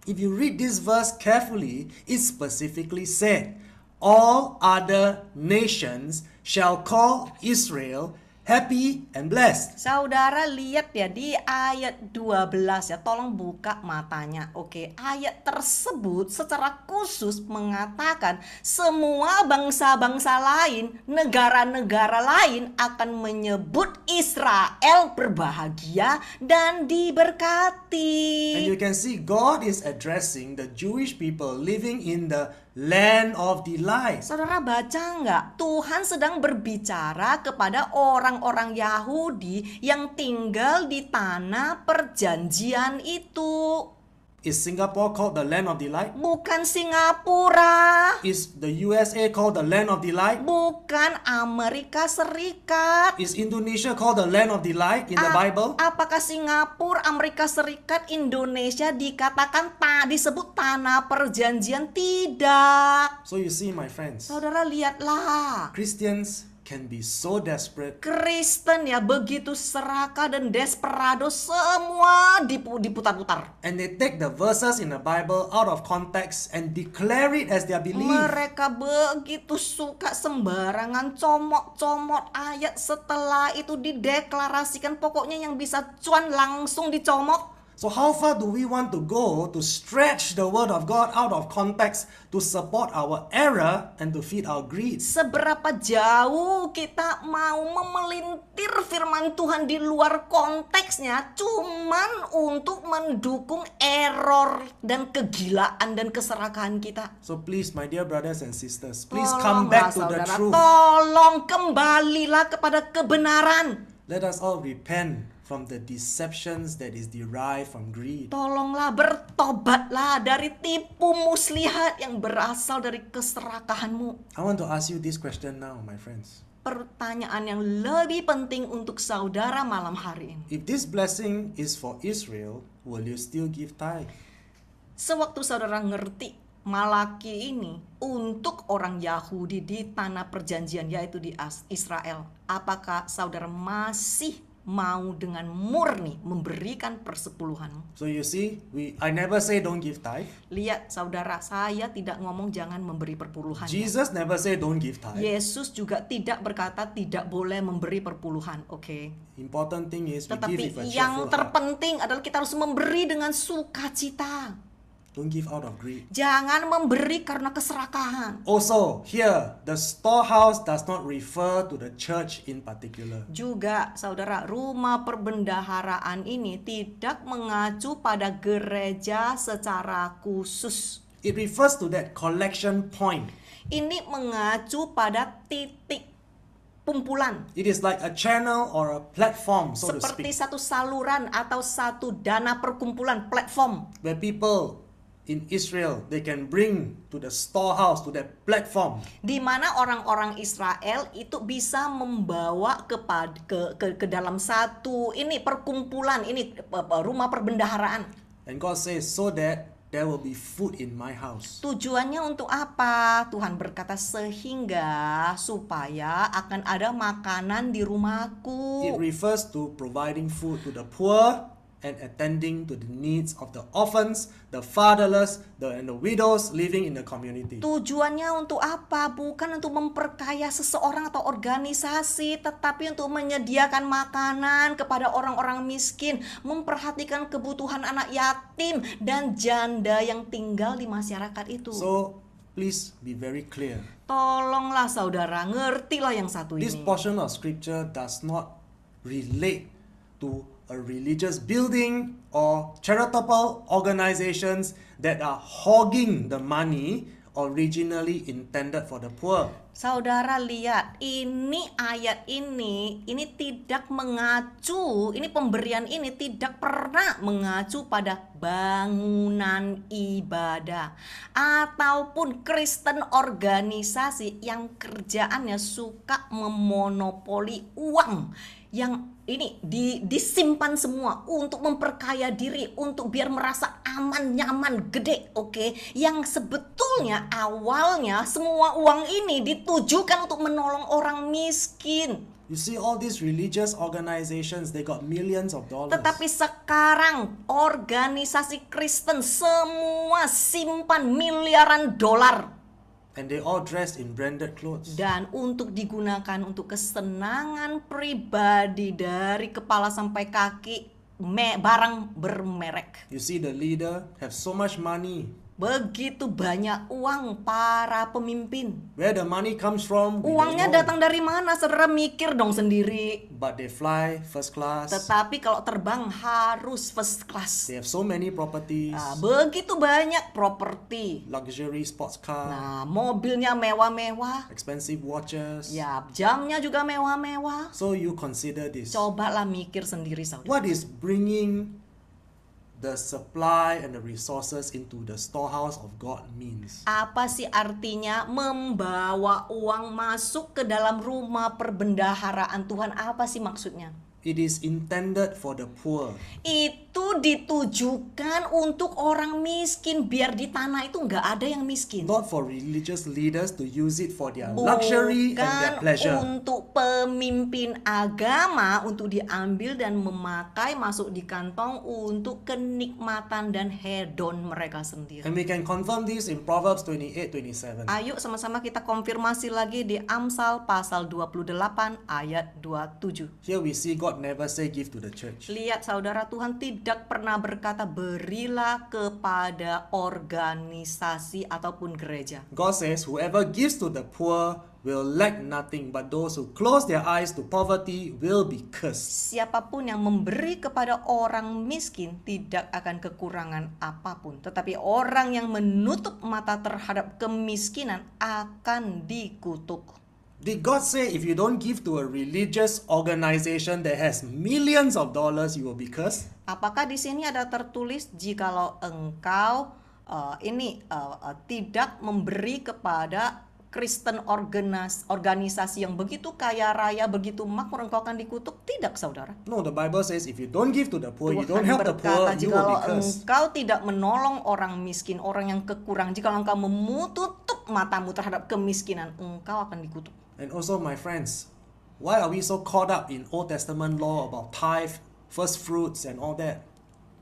A: If you read this verse carefully, it specifically said, all other nations shall call Israel happy and blessed.
B: Saudara lihat ya di ayat 12 ya, tolong buka matanya. Oke, ayat tersebut secara khusus mengatakan semua bangsa-bangsa lain, negara-negara lain akan menyebut Israel berbahagia dan diberkati.
A: And you can see God is addressing the Jewish people living in the land of delight.
B: Saudara baca nggak? Tuhan sedang berbicara kepada orang-orang Yahudi yang tinggal di tanah perjanjian itu.
A: Is Singapore called the land of delight?
B: Bukan Singapura.
A: Is the USA called the land of delight?
B: Bukan Amerika Serikat.
A: Is Indonesia called the land of delight in the Bible?
B: Apakah Singapura, Amerika Serikat, Indonesia dikatakan disebut tanah perjanjian? Tidak.
A: So you see, my friends,
B: Saudara lihatlah.
A: Christians can be so desperate
B: Kristen ya begitu serakah dan desperado, semua diputar-putar.
A: and they take the verses in the Bible out of context and declare it as their belief.
B: Mereka begitu suka sembarangan comot-comot ayat, setelah itu dideklarasikan, pokoknya yang bisa cuan langsung dicomot.
A: So how far do we want to go to stretch the word of God out of context to support our error and to feed our greed?
B: Seberapa jauh kita mau memelintir firman Tuhan di luar konteksnya cuman untuk mendukung error dan kegilaan dan keserakahan kita.
A: So please, my dear brothers and sisters, please come back to the
B: Saudara,
A: truth.
B: tolong kembalilah kepada kebenaran.
A: Let us all repent from the deceptions that is derived from greed.
B: Tolonglah bertobatlah dari tipu muslihat yang berasal dari keserakahanmu.
A: I want to ask you this question now, my friends.
B: Pertanyaan yang lebih penting untuk saudara malam hari ini.
A: If this blessing is for Israel, will you still give tithe?
B: Sewaktu saudara ngerti Malaki ini untuk orang Yahudi di tanah perjanjian, yaitu di Israel, apakah saudara masih mau dengan murni memberikan persepuluhanmu?
A: So you see, I never say don't give tithe.
B: Lihat saudara, saya tidak ngomong jangan memberi perpuluhan.
A: Jesus never say don't give tithe.
B: Yesus juga tidak berkata tidak boleh memberi perpuluhan, oke?
A: Important thing is we give
B: Tetapi
A: with a
B: yang
A: cheerful heart.
B: terpenting adalah kita harus memberi dengan sukacita.
A: Don't give out of greed.
B: Jangan memberi karena keserakahan.
A: Also, here, the storehouse does not refer to the church in particular.
B: Juga saudara, rumah perbendaharaan ini tidak mengacu pada gereja secara khusus.
A: It refers to that collection point.
B: Ini mengacu pada titik kumpulan.
A: It is like a channel or a platform, so to
B: Seperti
A: speak,
B: satu saluran atau satu dana perkumpulan, platform.
A: where people in Israel, they can bring to the storehouse, to that platform,
B: Di mana orang-orang Israel itu bisa membawa ke dalam satu ini perkumpulan, ini rumah perbendaharaan.
A: and God says, so that there will be food in my house.
B: Tujuannya untuk apa? Tuhan berkata sehingga supaya akan ada makanan di rumahku.
A: It refers to providing food to the poor and attending to the needs of the orphans, the fatherless, and the widows living in the community.
B: Tujuannya untuk apa? Bukan untuk memperkaya seseorang atau organisasi, tetapi untuk menyediakan makanan kepada orang-orang miskin, memperhatikan kebutuhan anak yatim dan janda yang tinggal di masyarakat itu.
A: So, please be very clear.
B: Tolonglah saudara, ngertilah yang satu
A: This
B: ini.
A: portion of scripture does not relate to a religious building or charitable organizations that are hogging the money originally intended for the poor.
B: Saudara lihat, ini ayat ini tidak mengacu, ini pemberian ini tidak pernah mengacu pada bangunan ibadah ataupun Kristen organisasi yang kerjaannya suka memonopoli uang yang ini disimpan semua untuk memperkaya diri, untuk biar merasa aman, nyaman, gede, oke? Yang sebetulnya awalnya semua uang ini ditujukan untuk menolong orang miskin.
A: You see all these religious organizations, they got millions of dollars.
B: Tetapi sekarang organisasi Kristen semua simpan miliaran dolar.
A: And they all dressed in branded clothes.
B: Dan untuk digunakan untuk kesenangan pribadi dari kepala sampai kaki, barang bermerek.
A: You see the leader have so much money.
B: Begitu banyak uang para pemimpin.
A: Where the money comes from, we don't
B: Uangnya
A: know.
B: datang dari mana? Saudara mikir dong sendiri.
A: But they fly first class.
B: Tetapi kalau terbang harus first class.
A: They have so many properties,
B: Begitu banyak properti.
A: luxury sports car,
B: Nah, mobilnya mewah-mewah.
A: expensive watches.
B: Ya, jamnya juga mewah-mewah.
A: So you consider this.
B: Cobalah mikir sendiri saudara.
A: What is bringing the supply and the resources into the storehouse of God means.
B: Apa sih artinya membawa uang masuk ke dalam rumah perbendaharaan Tuhan? Apa sih maksudnya?
A: It is intended for the poor.
B: Itu ditujukan untuk orang miskin, biar di tanah itu nggak ada yang miskin.
A: Not for religious leaders to use it for their luxury and their
B: Bukan
A: pleasure.
B: untuk pemimpin agama untuk diambil dan memakai masuk di kantong untuk kenikmatan dan hedon mereka sendiri.
A: And we can confirm this in Proverbs 28:27.
B: Ayo sama-sama kita konfirmasi lagi di Amsal pasal 28 ayat 27.
A: Here we see God never say give to the church.
B: Lihat saudara, Tuhan tidak pernah berkata berilah kepada organisasi ataupun gereja.
A: God says, whoever gives to the poor will lack nothing, but those who close their eyes to poverty will be cursed.
B: Siapapun yang memberi kepada orang miskin tidak akan kekurangan apapun. Tetapi orang yang menutup mata terhadap kemiskinan akan dikutuk.
A: Did God say if you don't give to a religious organization that has millions of dollars, you will be cursed?
B: Apakah di sini ada tertulis jikalau engkau tidak memberi kepada Kristen organisasi yang begitu kaya raya, begitu makmur, engkau akan dikutuk? Tidak, saudara.
A: No, the Bible says if you don't give to the poor, you
B: Tuhan
A: don't help the poor,
B: berkata,
A: you will
B: jikalau
A: be cursed.
B: engkau tidak menolong orang miskin, orang yang kekurangan, jikalau engkau memutup matamu terhadap kemiskinan, engkau akan dikutuk.
A: And also, my friends, why are we so caught up in Old Testament law about tithe, first fruits, and all that?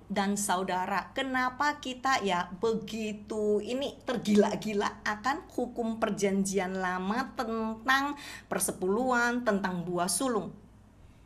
B: Dan saudara, kenapa kita begitu tergila-gila akan hukum perjanjian lama tentang persepuluhan, tentang buah sulung?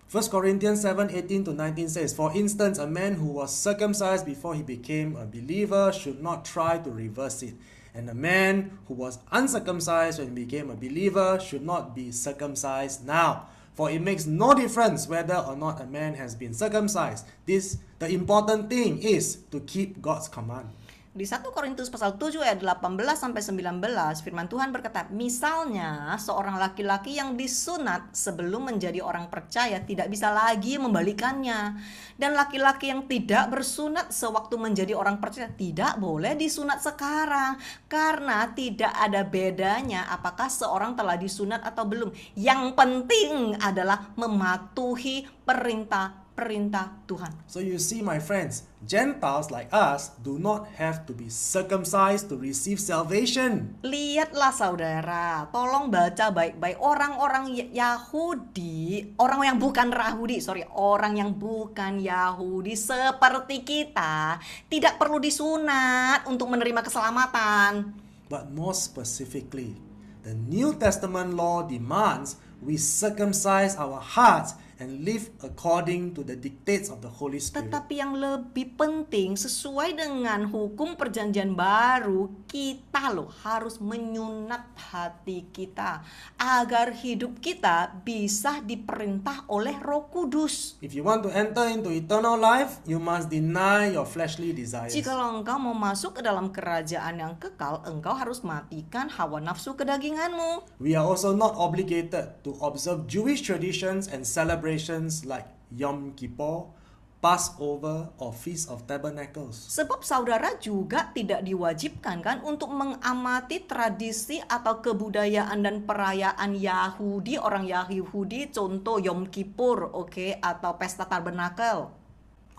A: 1 Corinthians 7:18-19 says, for instance, a man who was circumcised before he became a believer should not try to reverse it. And a man who was uncircumcised when he became a believer should not be circumcised now. For it makes no difference whether or not a man has been circumcised. The important thing is to keep God's command.
B: Di 1 Korintus pasal 7 ayat 18-19 firman Tuhan berkata, misalnya seorang laki-laki yang disunat sebelum menjadi orang percaya tidak bisa lagi membalikannya. Dan laki-laki yang tidak bersunat sewaktu menjadi orang percaya tidak boleh disunat sekarang. Karena tidak ada bedanya apakah seorang telah disunat atau belum. Yang penting adalah mematuhi perintah Tuhan.
A: So you see, my friends, Gentiles like us do not have to be circumcised to receive salvation.
B: Lihatlah saudara, tolong baca baik-baik. Orang Yahudi, orang yang bukan Yahudi seperti kita tidak perlu disunat untuk menerima keselamatan.
A: But more specifically, the New Testament law demands we circumcise our hearts and live according to the dictates of the Holy Spirit.
B: Tetapi yang lebih penting, sesuai dengan hukum perjanjian baru, kita harus menyunat hati kita agar hidup kita bisa diperintah oleh Roh Kudus.
A: If you want to enter into eternal life, you must deny your fleshly desires.
B: Jikalau engkau mau masuk ke dalam kerajaan yang kekal, engkau harus matikan hawa nafsu kedaginganmu.
A: We are also not obligated to observe Jewish traditions and celebrations like Yom Kippur, Passover, or Feast of Tabernacles.
B: Sebab saudara juga tidak diwajibkan kan untuk mengamati tradisi atau kebudayaan dan perayaan Yahudi, orang Yahudi, contoh Yom Kippur, atau Pesta Tabernakel.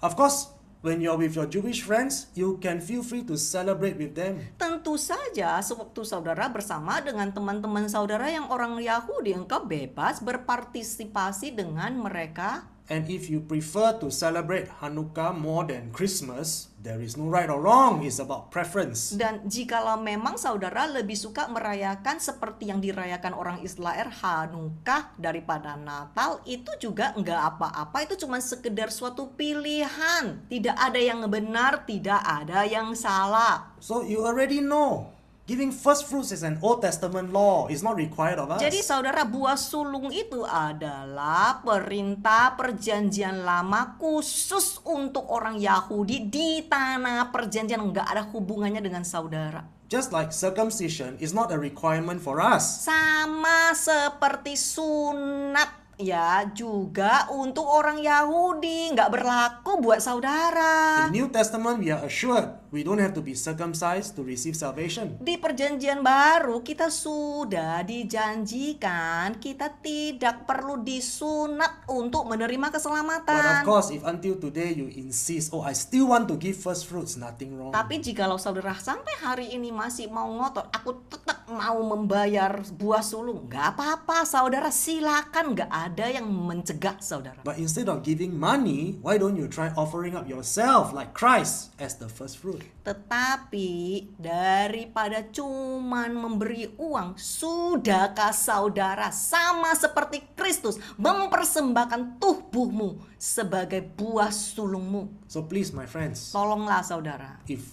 A: Of course, when you're with your Jewish friends, you can feel free to celebrate with them.
B: Tentu saja, sewaktu saudara bersama dengan teman-teman saudara yang orang Yahudi, engkau bebas berpartisipasi dengan mereka.
A: And if you prefer to celebrate Hanukkah more than Christmas, there is no right or wrong. It's about preference.
B: Dan jikalau memang saudara lebih suka merayakan seperti yang dirayakan orang Israel, Hanukkah daripada Natal, itu juga enggak apa-apa. Itu cuma sekedar suatu pilihan. Tidak ada yang benar, tidak ada yang salah.
A: So you already know, giving first fruits is an Old Testament law. It's not required of us.
B: Jadi saudara, buah sulung itu adalah perintah perjanjian lama khusus untuk orang Yahudi di tanah perjanjian. Enggak ada hubungannya dengan saudara.
A: Just like circumcision is not a requirement for us.
B: Sama seperti sunat ya juga untuk orang Yahudi, nggak berlaku buat saudara.
A: In New Testament, we are assured we don't have to be circumcised to receive salvation.
B: Di perjanjian baru kita sudah dijanjikan kita tidak perlu disunat untuk menerima
A: But of
B: keselamatan.
A: course, if until today you insist, oh, I still want to give first fruits, nothing wrong.
B: Tapi jikalau saudara sampai hari ini masih mau ngotot, aku tetap mau membayar buah sulung, nggak apa-apa saudara, silakan, nggak ada yang mencegah saudara.
A: But instead of giving money, why don't you try offering up yourself like Christ as the first fruit?
B: Tetapi daripada cuman memberi uang, sudahkah saudara sama seperti Kristus mempersembahkan tubuhmu sebagai buah sulungmu?
A: So please, my friends,
B: Tolonglah saudara,
A: if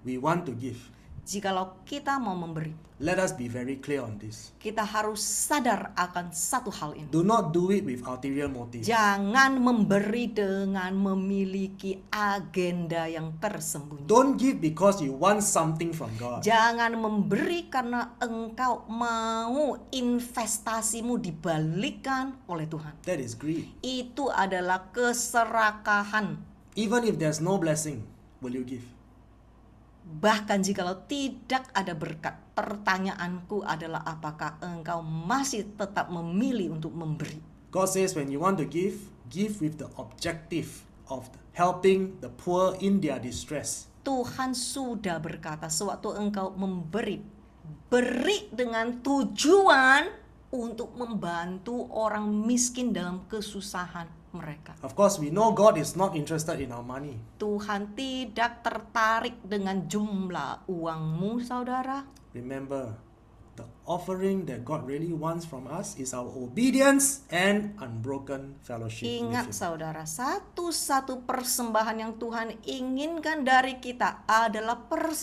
A: we want to give,
B: jikalau kita mau memberi,
A: let us be very clear on this.
B: kita harus sadar akan satu hal ini.
A: Do not do it with ulterior motive.
B: Jangan memberi dengan memiliki agenda yang tersembunyi.
A: Don't give because you want something from God.
B: Jangan memberi karena engkau mau investasimu dibalikkan oleh Tuhan.
A: That is greed.
B: Itu adalah keserakahan.
A: Even if there's no blessing, will you give?
B: Bahkan jikalau tidak ada berkat, pertanyaanku adalah apakah engkau masih tetap memilih untuk memberi?
A: God says when you want to give, give with the objective of helping the poor in their distress.
B: Tuhan sudah berkata, sewaktu engkau memberi, beri dengan tujuan untuk membantu orang miskin dalam kesusahan mereka.
A: Of course, we know God is not interested in our money.
B: Tuhan tidak tertarik dengan jumlah uangmu, saudara.
A: Remember, the offering that God really wants from us is our obedience and unbroken fellowship with
B: Ingat
A: Him.
B: saudara, satu-satu persembahan yang Tuhan inginkan dari kita adalah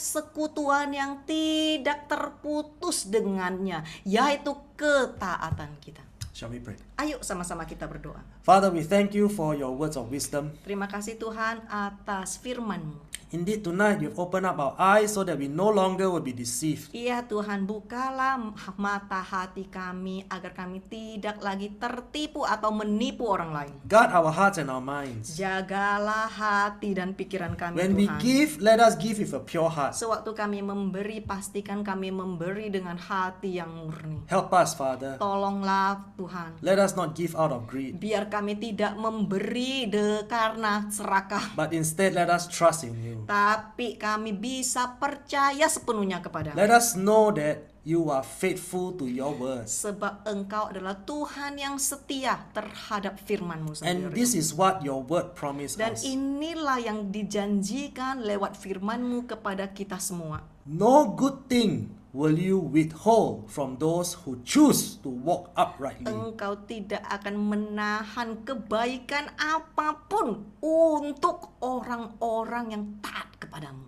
B: persekutuan yang tidak terputus dengannya, yaitu ketaatan kita.
A: Shall we pray?
B: Ayo sama-sama kita berdoa.
A: Father, we thank you for your words of wisdom.
B: Terima kasih Tuhan atas firman-Mu.
A: Indeed, tonight you've opened up our eyes so that we no longer will be deceived.
B: Iya Tuhan, bukalah mata hati kami agar kami tidak lagi tertipu atau menipu orang lain.
A: Guard our hearts and our minds.
B: Jagalah hati dan pikiran kami
A: When we
B: Tuhan.
A: give, let us give with a pure heart.
B: Sewaktu kami memberi, pastikan kami memberi dengan hati yang murni.
A: Help us, Father.
B: Tolonglah Tuhan.
A: Let us not give out of greed,
B: Biar kami tidak memberi karena serakah.
A: but instead let us trust in you.
B: Tapi kami bisa percaya sepenuhnya kepada
A: Let us know that you are faithful to your words.
B: sebab Engkau adalah Tuhan yang setia terhadap firman-Mu
A: And
B: sendiri.
A: this is what your word promised
B: Dan
A: us.
B: inilah yang dijanjikan lewat firman-Mu kepada kita semua.
A: No good thing will you withhold from those who choose to walk uprightly.
B: Engkau tidak akan menahan kebaikan apapun untuk orang-orang yang taat kepadamu.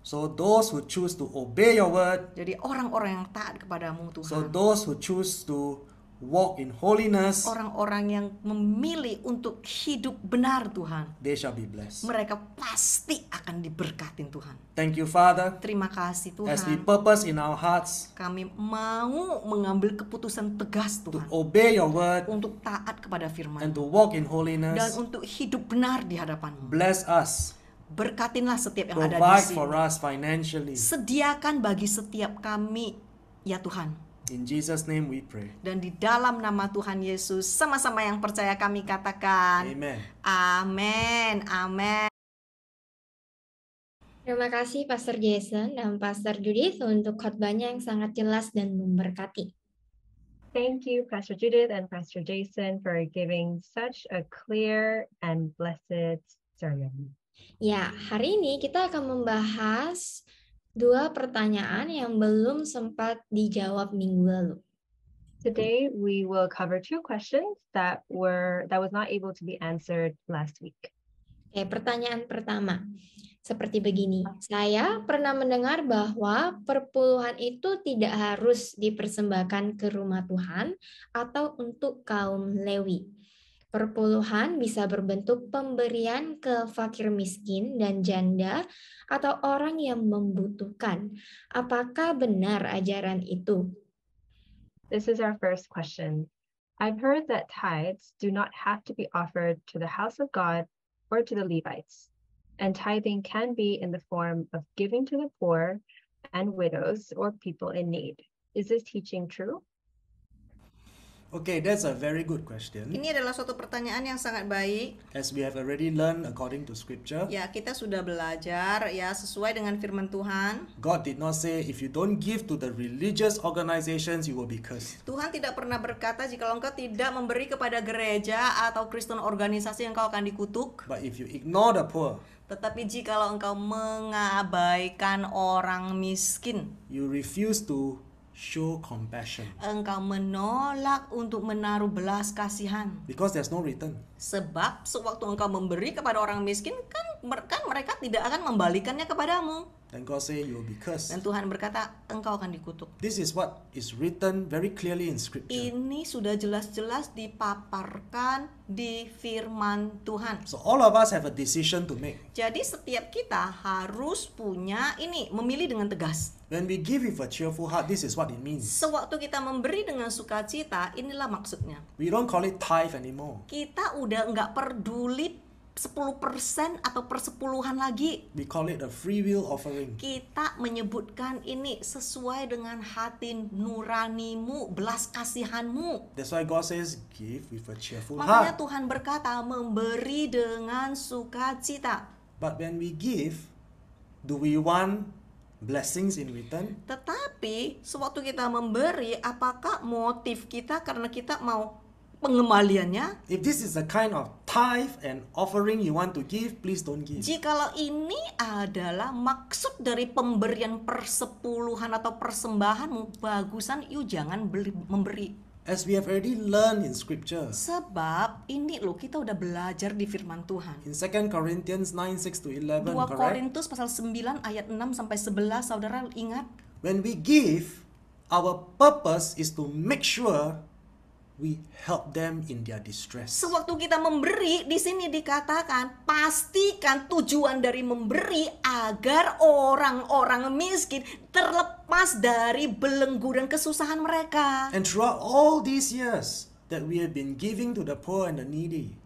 A: So those who choose to obey your word,
B: Jadi orang-orang yang taat kepadamu
A: so
B: Tuhan,
A: those who choose to walk in holiness,
B: orang-orang yang memilih untuk hidup benar Tuhan,
A: they shall be blessed.
B: mereka pasti akan diberkatin Tuhan.
A: Thank you, Father,
B: Terima kasih
A: as we
B: Tuhan.
A: purpose in our hearts
B: Kami mau mengambil keputusan tegas
A: to
B: Tuhan
A: obey your word
B: untuk taat kepada
A: and
B: firman
A: to walk in
B: dan
A: holiness.
B: untuk hidup benar di hadapan-Mu.
A: Bless us,
B: Berkatinlah setiap yang ada di
A: provide
B: sini.
A: for us financially.
B: Sediakan bagi setiap kami, ya Tuhan.
A: In Jesus' name we pray.
B: Dan di dalam nama Tuhan Yesus, sama-sama yang percaya kami katakan,
A: Amen.
B: amin, amin.
C: Terima kasih Pastor Jason dan Pastor Judith untuk khotbahnya yang sangat jelas dan memberkati.
D: Thank you, Pastor Judith and Pastor Jason, for giving such a clear and blessed sermon.
C: Ya, hari ini kita akan membahas dua pertanyaan yang belum sempat dijawab minggu lalu.
D: Today we will cover two questions that was not able to be answered last week.
C: Oke, pertanyaan pertama. Seperti begini, saya pernah mendengar bahwa perpuluhan itu tidak harus dipersembahkan ke rumah Tuhan atau untuk kaum Lewi. Perpuluhan bisa berbentuk pemberian ke fakir miskin dan janda atau orang yang membutuhkan. Apakah benar ajaran itu?
D: This is our first question. I've heard that tithes do not have to be offered to the house of God or to the Levites, and tithing can be in the form of giving to the poor and widows or people in need. Is this teaching true?
A: Okay, that's a very good question.
B: Ini adalah suatu pertanyaan yang sangat baik.
A: As we have already learned according to scripture,
B: Ya, kita sudah belajar ya sesuai dengan firman Tuhan.
A: God did not say if you don't give to the religious organizations, you will be cursed.
B: Tuhan tidak pernah berkata jika engkau tidak memberi kepada gereja atau Kristen organisasi engkau akan dikutuk.
A: But if you ignore the poor,
B: Tetapi jikalau engkau mengabaikan orang miskin,
A: you refuse to show compassion
B: engkau menolak untuk menaruh belas kasihan.
A: because there's no return.
B: Sebab sewaktu engkau memberi kepada orang miskin kan mereka tidak akan membalikannya kepadamu.
A: Then God say you will be cursed.
B: Dan Tuhan berkata engkau akan dikutuk.
A: This is what is written very clearly in scripture.
B: Ini sudah jelas-jelas dipaparkan di firman Tuhan.
A: So all of us have a decision to make.
B: Jadi setiap kita harus punya memilih dengan tegas.
A: When we give with a cheerful heart, this is what it means.
B: Sewaktu kita memberi dengan sukacita, inilah maksudnya.
A: We don't call it tithe anymore.
B: Kita udah nggak peduli 10% atau persepuluhan lagi.
A: We call it a free will offering.
B: Kita menyebutkan ini sesuai dengan hati nuranimu, belas kasihanmu.
A: That's why God says give with a cheerful
B: Makanya
A: heart.
B: Tuhan berkata memberi dengan sukacita.
A: But when we give, do we want blessings in return?
B: Tetapi sewaktu kita memberi, apakah motif kita karena kita mau pengembaliannya?
A: If this is the kind of tithe and offering you want to give, please don't give.
B: Jikalau ini adalah maksud dari pemberian persepuluhan atau persembahanmu, bagusan you jangan memberi.
A: As we have already learned in scripture,
B: Sebab ini loh kita udah belajar di firman Tuhan.
A: in 2 Corinthians 9:6-11,
B: 2
A: correct?
B: Korintus pasal 9 ayat 6 sampai 11, saudara ingat?
A: When we give, our purpose is to make sure we help them in their distress.
B: Sewaktu kita memberi, di sini dikatakan pastikan tujuan dari memberi agar orang-orang miskin terlepas dari belenggu dan kesusahan mereka.
A: And throughout all these years that we have been giving to the poor and the needy,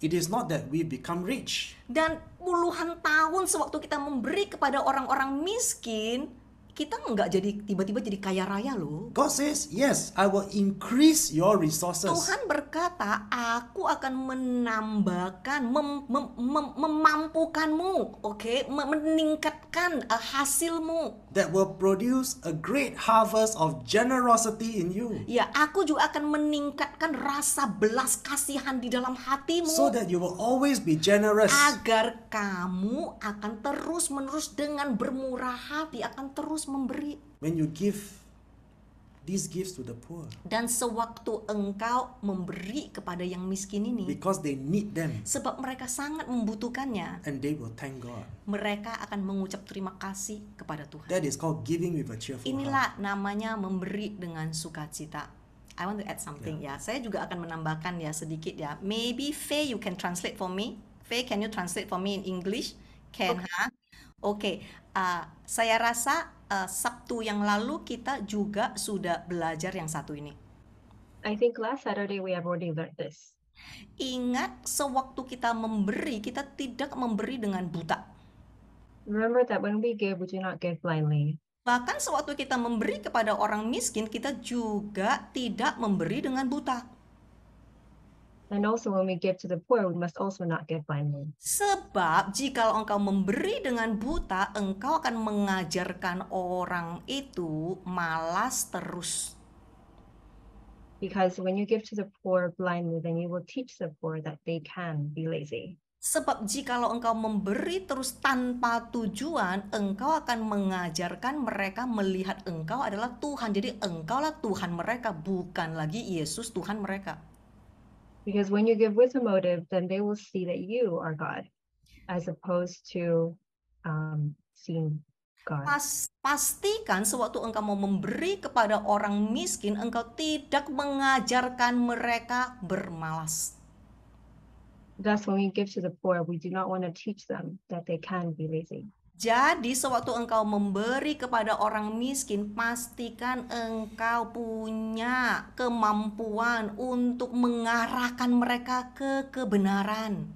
A: it is not that we become rich.
B: Dan puluhan tahun sewaktu kita memberi kepada orang-orang miskin, kita nggak jadi tiba-tiba jadi kaya raya loh.
A: God says, yes, I will increase your resources.
B: Tuhan berkata, aku akan menambahkan, memampukanmu, oke, meningkatkan hasilmu.
A: That will produce a great harvest of generosity in you.
B: Ya, aku juga akan meningkatkan rasa belas kasihan di dalam hatimu.
A: So that you will always be generous.
B: Agar kamu akan terus-menerus dengan bermurah hati, akan terus memberi.
A: When you give these gifts to the poor,
B: Dan sewaktu engkau memberi kepada yang miskin ini,
A: because they need them,
B: sebab mereka sangat membutuhkannya,
A: and they will thank God.
B: mereka akan mengucap terima kasih kepada Tuhan.
A: That is called giving with a cheerful heart.
B: Inilah namanya memberi dengan sukacita. I want to add something ya. Saya juga akan menambahkan ya sedikit ya. Maybe Faye, you can translate for me. Faye, can you translate for me in English? Can, ha? Oke. Saya rasa Sabtu yang lalu kita juga sudah belajar yang satu ini.
D: I think last Saturday we have already learned this.
B: Ingat, sewaktu kita memberi, kita tidak memberi dengan buta.
D: Remember that when we give, we do not give blindly.
B: Bahkan sewaktu kita memberi kepada orang miskin, kita juga tidak memberi dengan buta.
D: And also when we give to the poor, we must also not give blindly.
B: Sebab jikalau engkau memberi dengan buta, engkau akan mengajarkan orang itu malas terus.
D: Because when you give to the poor blindly, then you will teach the poor that they can be lazy.
B: Sebab jikalau engkau memberi terus tanpa tujuan, engkau akan mengajarkan mereka melihat engkau adalah Tuhan. Jadi engkaulah Tuhan mereka, bukan lagi Yesus Tuhan mereka.
D: Because when you give with a motive, then they will see that you are God, as opposed to seeing God.
B: Pastikan sewaktu engkau mau memberi kepada orang miskin, engkau tidak mengajarkan mereka bermalas.
D: Thus, when we give to the poor, we do not want to teach them that they can be lazy.
B: Jadi sewaktu engkau memberi kepada orang miskin, pastikan engkau punya kemampuan untuk mengarahkan mereka ke kebenaran.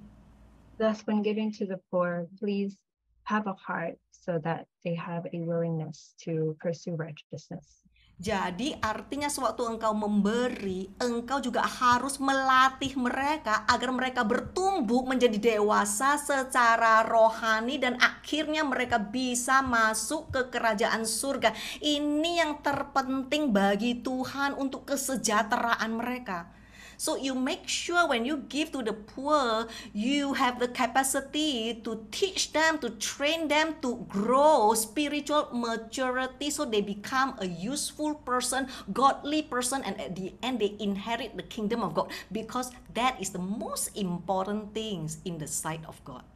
D: Thus, when giving to the poor, please have a heart so that they have a willingness to pursue righteousness.
B: Jadi artinya sewaktu engkau memberi, engkau juga harus melatih mereka agar mereka bertumbuh menjadi dewasa secara rohani dan akhirnya mereka bisa masuk ke kerajaan surga. Ini yang terpenting bagi Tuhan untuk kesejahteraan mereka. So you make sure when you give to the poor, you have the capacity to teach them, to train them to grow spiritual maturity so they become a useful person, godly person, and at the end they inherit the kingdom of God, because that is the most important things in the sight of God.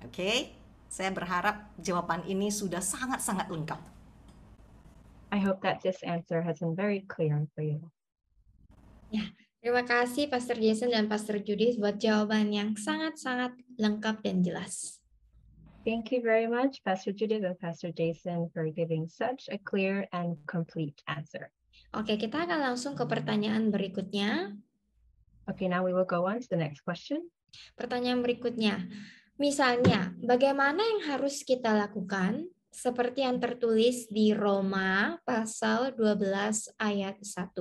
B: Okay? Saya berharap jawaban ini sudah sangat-sangat lengkap.
D: I hope that this answer has been very clear for you.
C: Ya, terima kasih Pastor Jason dan Pastor Judith buat jawaban yang sangat-sangat lengkap dan jelas.
D: Thank you very much, Pastor Judith and Pastor Jason, for giving such a clear and complete answer.
C: Oke, kita akan langsung ke pertanyaan berikutnya.
D: Okay, now we will go on to the next question.
C: Pertanyaan berikutnya, misalnya, bagaimana yang harus kita lakukan seperti yang tertulis di Roma pasal 12 ayat 1.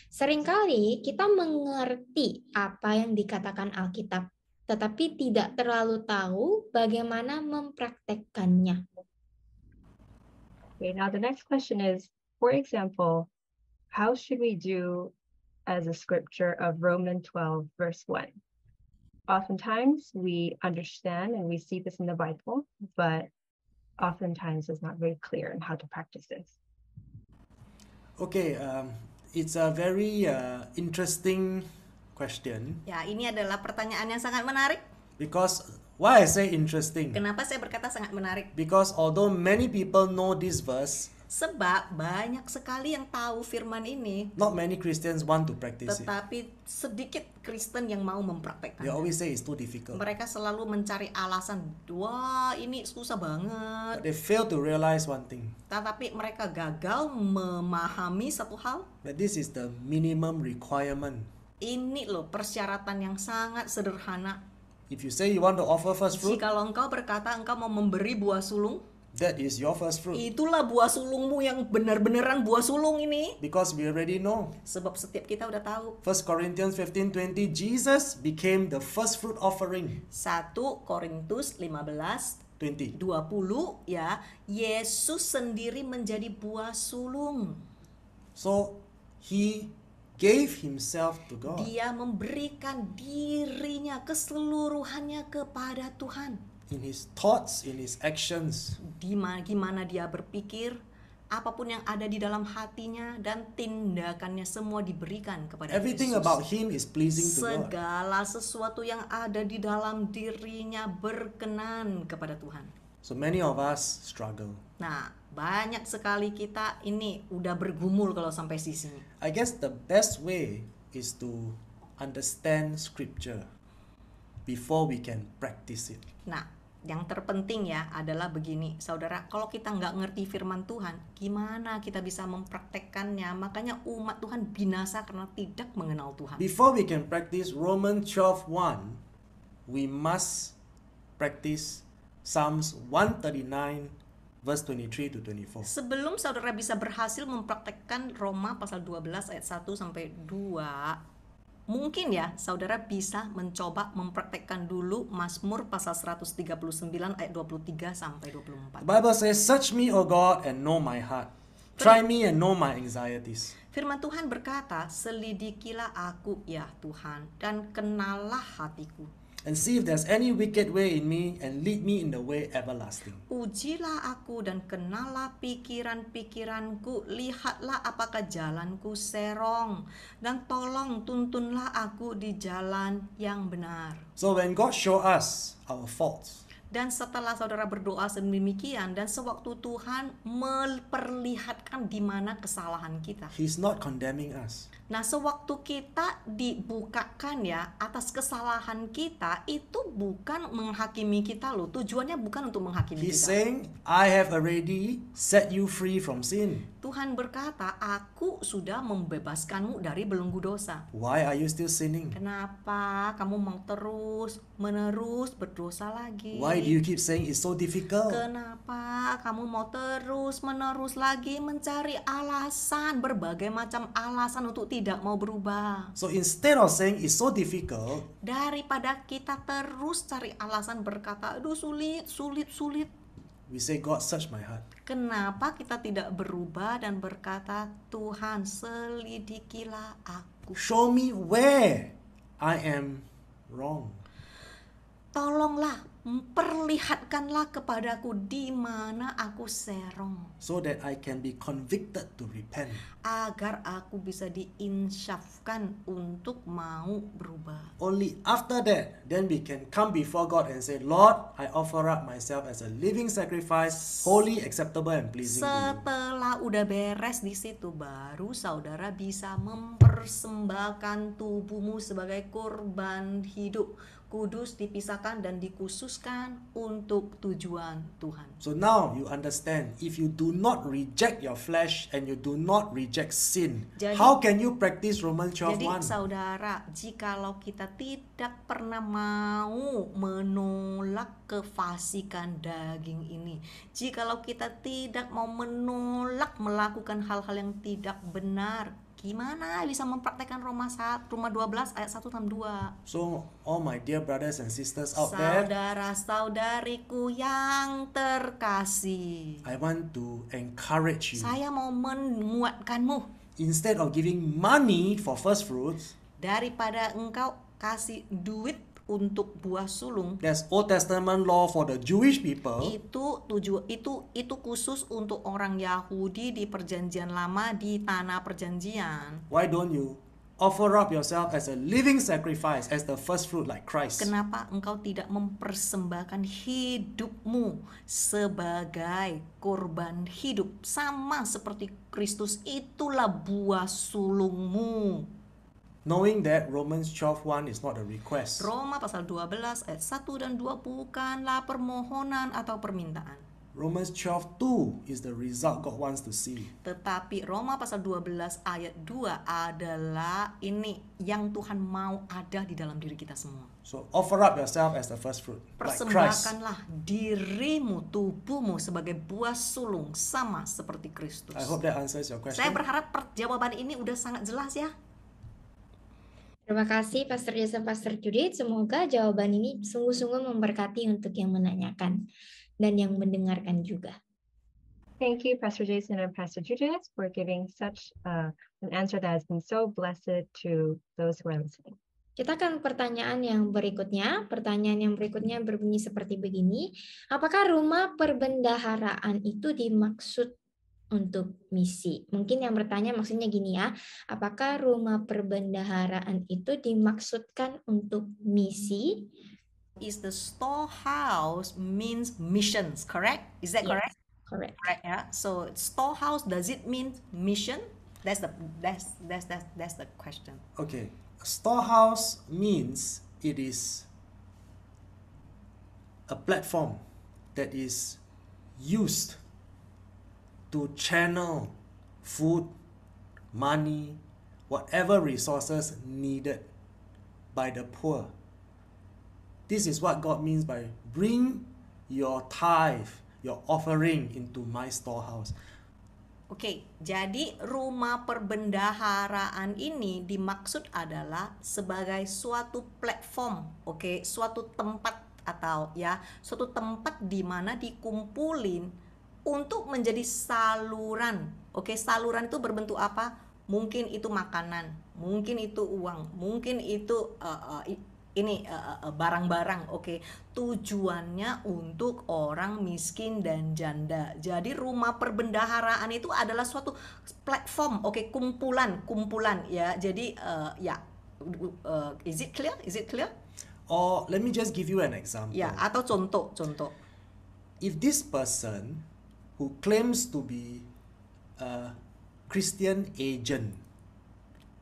C: Seringkali kita mengerti apa yang dikatakan Alkitab, tetapi tidak terlalu tahu bagaimana mempraktekkannya.
D: Okay, now the next question is, for example, how should we do as a scripture of Romans 12, verse 1? Oftentimes we understand and we see this in the Bible, but oftentimes it's not very clear on how to practice this.
A: Okay, it's a very interesting question
B: Ya, ini adalah pertanyaan yang sangat menarik.
A: because why I say interesting?
B: Kenapa saya berkata sangat menarik?
A: Because although many people know this verse,
B: Sebab banyak sekali yang tahu firman ini,
A: not many Christians want to practice it.
B: tetapi sedikit Kristen yang mau
A: They
B: mempraktekkannya.
A: always say it's too difficult.
B: Mereka selalu mencari alasan, wah ini susah
A: But
B: banget.
A: they fail to realize one thing,
B: Tetapi mereka gagal memahami satu hal.
A: that this is the minimum requirement.
B: Ini loh persyaratan yang sangat sederhana.
A: If you say you want to offer first fruit,
B: Jikalau engkau berkata engkau mau memberi buah sulung,
A: that is your first fruit.
B: itulah buah sulungmu yang benar-benaran buah sulung ini.
A: Because we already know.
B: Sebab setiap kita udah tahu.
A: 1 Corinthians 15:20, Jesus became the first fruit offering.
B: 1 Korintus 15
A: 20.
B: 20 ya, Yesus sendiri menjadi buah sulung.
A: So he gave himself to God.
B: Dia memberikan dirinya keseluruhannya kepada Tuhan.
A: In his thoughts, in his actions.
B: Gimana dia berpikir, apapun yang ada di dalam hatinya dan tindakannya semua diberikan kepada
A: Everything
B: Yesus.
A: about him is pleasing to God.
B: Segala sesuatu yang ada di dalam dirinya berkenan kepada Tuhan.
A: So many of us struggle.
B: Nah, banyak sekali kita ini udah bergumul kalau sampai sini.
A: I guess the best way is to understand scripture before we can practice it.
B: Nah, yang terpenting ya adalah begini, saudara, kalau kita nggak ngerti firman Tuhan, gimana kita bisa mempraktekkannya? Makanya umat Tuhan binasa karena tidak mengenal Tuhan.
A: Before we can practice Romans 12:1, we must practice Psalms 139 verse 23 to 24.
B: Sebelum saudara bisa berhasil mempraktekkan Roma pasal 12 ayat 1 sampai 2, mungkin ya saudara bisa mencoba mempraktekkan dulu Mazmur pasal 139 ayat 23 sampai 24.
A: The Bible says, "Search me, O God, and know my heart. Try me and know my anxieties."
B: Firman Tuhan berkata, selidikilah aku ya Tuhan, dan kenallah hatiku.
A: And see if there's any wicked way in me, and lead me in the way everlasting.
B: Ujilah aku dan kenallah pikiran-pikiranku, lihatlah apakah jalanku serong, dan tolong tuntunlah aku di jalan yang benar.
A: So when God show us our faults,
B: Dan setelah saudara berdoa sedemikian, dan sewaktu Tuhan memperlihatkan di mana kesalahan kita,
A: He's not condemning us.
B: Nah, sewaktu kita dibukakan ya atas kesalahan kita, itu bukan menghakimi kita loh. Tujuannya bukan untuk menghakimi
A: He's
B: kita.
A: saying, I have already set you free from sin.
B: Tuhan berkata, aku sudah membebaskanmu dari belenggu dosa.
A: Why are you still sinning?
B: Kenapa kamu mau terus menerus berdosa lagi?
A: Why do you keep saying it's so difficult?
B: Kenapa kamu mau terus menerus lagi mencari alasan, berbagai macam alasan untuk tidak mau berubah?
A: So instead of saying it's so difficult,
B: Daripada kita terus cari alasan berkata, aduh sulit.
A: we say, God, search my heart.
B: Kenapa kita tidak berubah dan berkata, Tuhan selidikilah aku.
A: Show me where I am wrong.
B: Tolonglah, perlihatkanlah kepadaku di mana aku serong.
A: So that I can be convicted to repent.
B: Agar aku bisa diinsyafkan untuk mau berubah.
A: Only after that, then we can come before God and say, Lord, I offer up myself as a living sacrifice, holy, acceptable, and pleasing to you.
B: Setelah udah beres di situ, baru saudara bisa mempersembahkan tubuhmu sebagai korban hidup, kudus, dipisahkan dan dikhususkan untuk tujuan Tuhan.
A: So now you understand, if you do not reject your flesh and you do not reject sin,
B: Jadi-
A: how can you practice Romans
B: Jadi
A: 12:1?
B: saudara, jikalau kita tidak pernah mau menolak kefasikan daging ini, jikalau kita tidak mau menolak melakukan hal-hal yang tidak benar, gimana bisa mempraktekkan Roma 12 ayat 1 sampai 2?
A: So all my dear brothers and sisters out there,
B: Saudara-saudariku yang terkasih,
A: I want to encourage you.
B: saya mau menguatkanmu.
A: Instead of giving money for first fruits,
B: Daripada engkau kasih duit untuk buah sulung,
A: there's Old Testament law for the Jewish people.
B: itu khusus untuk orang Yahudi di perjanjian lama di tanah perjanjian.
A: Why don't you offer up yourself as a living sacrifice, as the first fruit like Christ?
B: Kenapa engkau tidak mempersembahkan hidupmu sebagai korban hidup sama seperti Kristus? Itulah buah sulungmu.
A: Knowing that Romans 12:1 is not a request.
B: Roma pasal 12 ayat 1 dan 2 bukanlah permohonan atau permintaan.
A: Romans 12:2 is the result God wants to see.
B: Tetapi Roma pasal 12 ayat 2 adalah ini yang Tuhan mau ada di dalam diri kita semua.
A: So offer up yourself as the first fruit, like Christ.
B: Persembahkanlah dirimu, tubuhmu sebagai buah sulung sama seperti Kristus.
A: I hope that answers your question.
B: Saya berharap jawaban ini udah sangat jelas ya.
C: Terima kasih Pastor Jason, Pastor Judith. Semoga jawaban ini sungguh-sungguh memberkati untuk yang menanyakan dan yang mendengarkan juga.
D: Thank you, Pastor Jason and Pastor Judith, for giving such an answer that has been so blessed to those who are listening.
C: Kita akan pertanyaan yang berikutnya. Pertanyaan yang berikutnya berbunyi seperti begini. Apakah rumah perbendaharaan itu dimaksud untuk misi? Mungkin yang bertanya maksudnya gini ya. Apakah rumah perbendaharaan itu dimaksudkan untuk misi?
B: Is the storehouse means missions, correct? Is that
C: Yes.
B: correct?
C: Correct.
B: Correct, yeah. So storehouse, does it mean mission? That's the question.
A: Okay, storehouse means it is a platform that is used to channel food, money, whatever resources needed by the poor. This is what God means by bring your tithe, your offering into my storehouse.
B: Oke, jadi rumah perbendaharaan ini dimaksud adalah sebagai suatu platform, oke, suatu tempat atau ya, suatu tempat di mana dikumpulin untuk menjadi saluran. Oke, saluran itu berbentuk apa? Mungkin itu makanan, mungkin itu uang, mungkin itu barang-barang. Oke, tujuannya untuk orang miskin dan janda. Jadi rumah perbendaharaan itu adalah suatu platform, oke, kumpulan ya. Jadi is it clear?
A: Or let me just give you an example.
B: Ya, atau contoh.
A: If this person who claims to be a Christian agent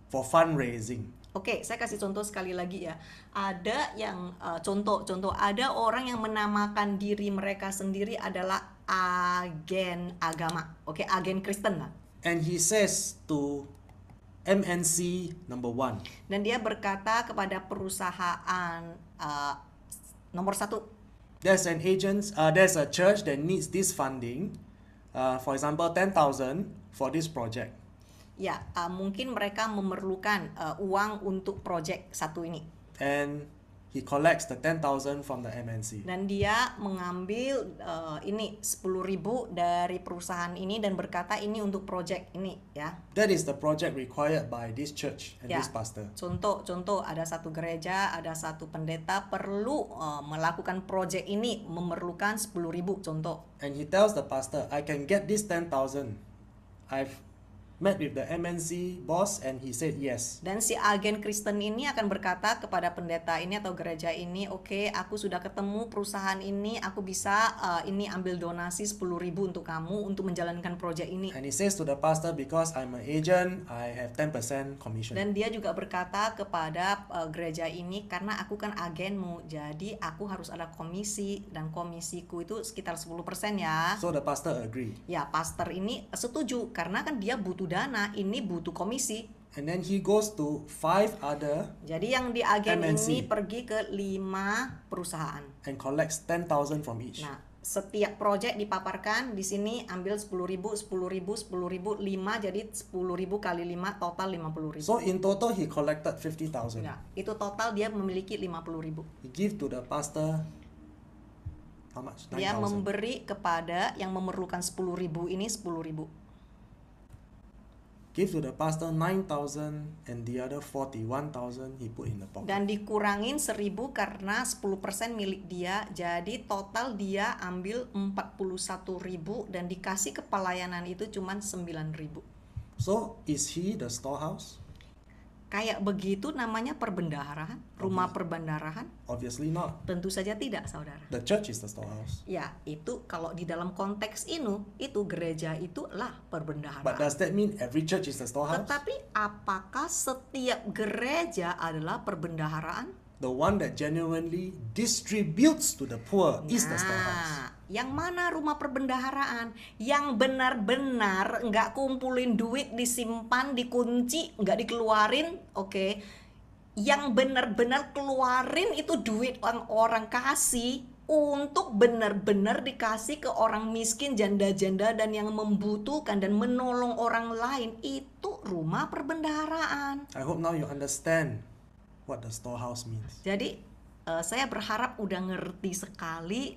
A: for fundraising.
B: Oke, saya kasih contoh sekali lagi ya. Ada yang contoh ada orang yang menamakan diri mereka sendiri adalah agen agama. Oke, agen Kristen lah.
A: And he says to MNC number 1,
B: Dan dia berkata kepada perusahaan nomor 1,
A: there's a church that needs this funding, for example 10,000 for this project.
B: ya mungkin mereka memerlukan uang untuk proyek satu ini.
A: And he collects the 10,000 from the MNC.
B: Dan dia mengambil ini 10.000 dari perusahaan ini dan berkata ini untuk proyek ini ya.
A: That is the project required by this church and
B: Ya.
A: this pastor.
B: Contoh ada satu gereja, ada satu pendeta perlu melakukan proyek ini, memerlukan 10.000 contoh.
A: And he tells the pastor, I can get this 10,000. I've met with the MNC boss and he said yes.
B: Dan si agen Kristen ini akan berkata kepada pendeta ini atau gereja ini, oke, aku sudah ketemu perusahaan ini, aku bisa ini ambil donasi 10.000 untuk kamu untuk menjalankan proyek ini.
A: And he says to the pastor, because I'm an agent, I have 10% commission.
B: Dan dia juga berkata kepada gereja ini, karena aku kan agenmu, jadi aku harus ada komisi, dan komisiku itu sekitar 10% ya.
A: So the pastor agreed.
B: Ya, pastor ini setuju karena kan dia butuh dana, ini butuh komisi.
A: And then he goes to 5 other
B: Jadi yang di agen
A: MNC.
B: ini pergi ke 5 perusahaan.
A: and collects 10,000 from each.
B: Nah, setiap proyek dipaparkan di sini ambil 10.000, 10.000, 10.000, 5 jadi 10.000 kali 5 total 50.000.
A: So in total he collected 50,000.
B: Nah, itu total dia memiliki 50.000.
A: He give to the pastor how much?
B: Dia
A: 9,000.
B: memberi kepada yang memerlukan 10.000 ini 10.000.
A: Give to the pastor 9,000 and the other 41,000 he put in the pocket.
B: Dan dikurangin 1.000 karena 10% milik dia. Jadi total dia ambil 41.000 dan dikasih ke pelayanan itu cuma 9.000.
A: So is he the storehouse?
B: Kayak begitu namanya perbendaharaan, rumah perbendaharaan?
A: Obviously not.
B: Tentu saja tidak, saudara.
A: The church is the storehouse.
B: Ya, itu kalau di dalam konteks ini, itu gereja itulah
A: But
B: perbendaharaan.
A: does that mean every church is the storehouse?
B: Tetapi apakah setiap gereja adalah perbendaharaan?
A: The one that genuinely distributes to the poor is the storehouse.
B: Yang mana rumah perbendaharaan? Yang benar-benar nggak kumpulin duit, disimpan, dikunci, nggak dikeluarin, oke? Yang benar-benar keluarin itu duit orang kasih untuk benar-benar dikasih ke orang miskin, janda-janda dan yang membutuhkan dan menolong orang lain, itu rumah perbendaharaan.
A: I hope now you understand what the storehouse means.
B: Jadi saya berharap udah ngerti sekali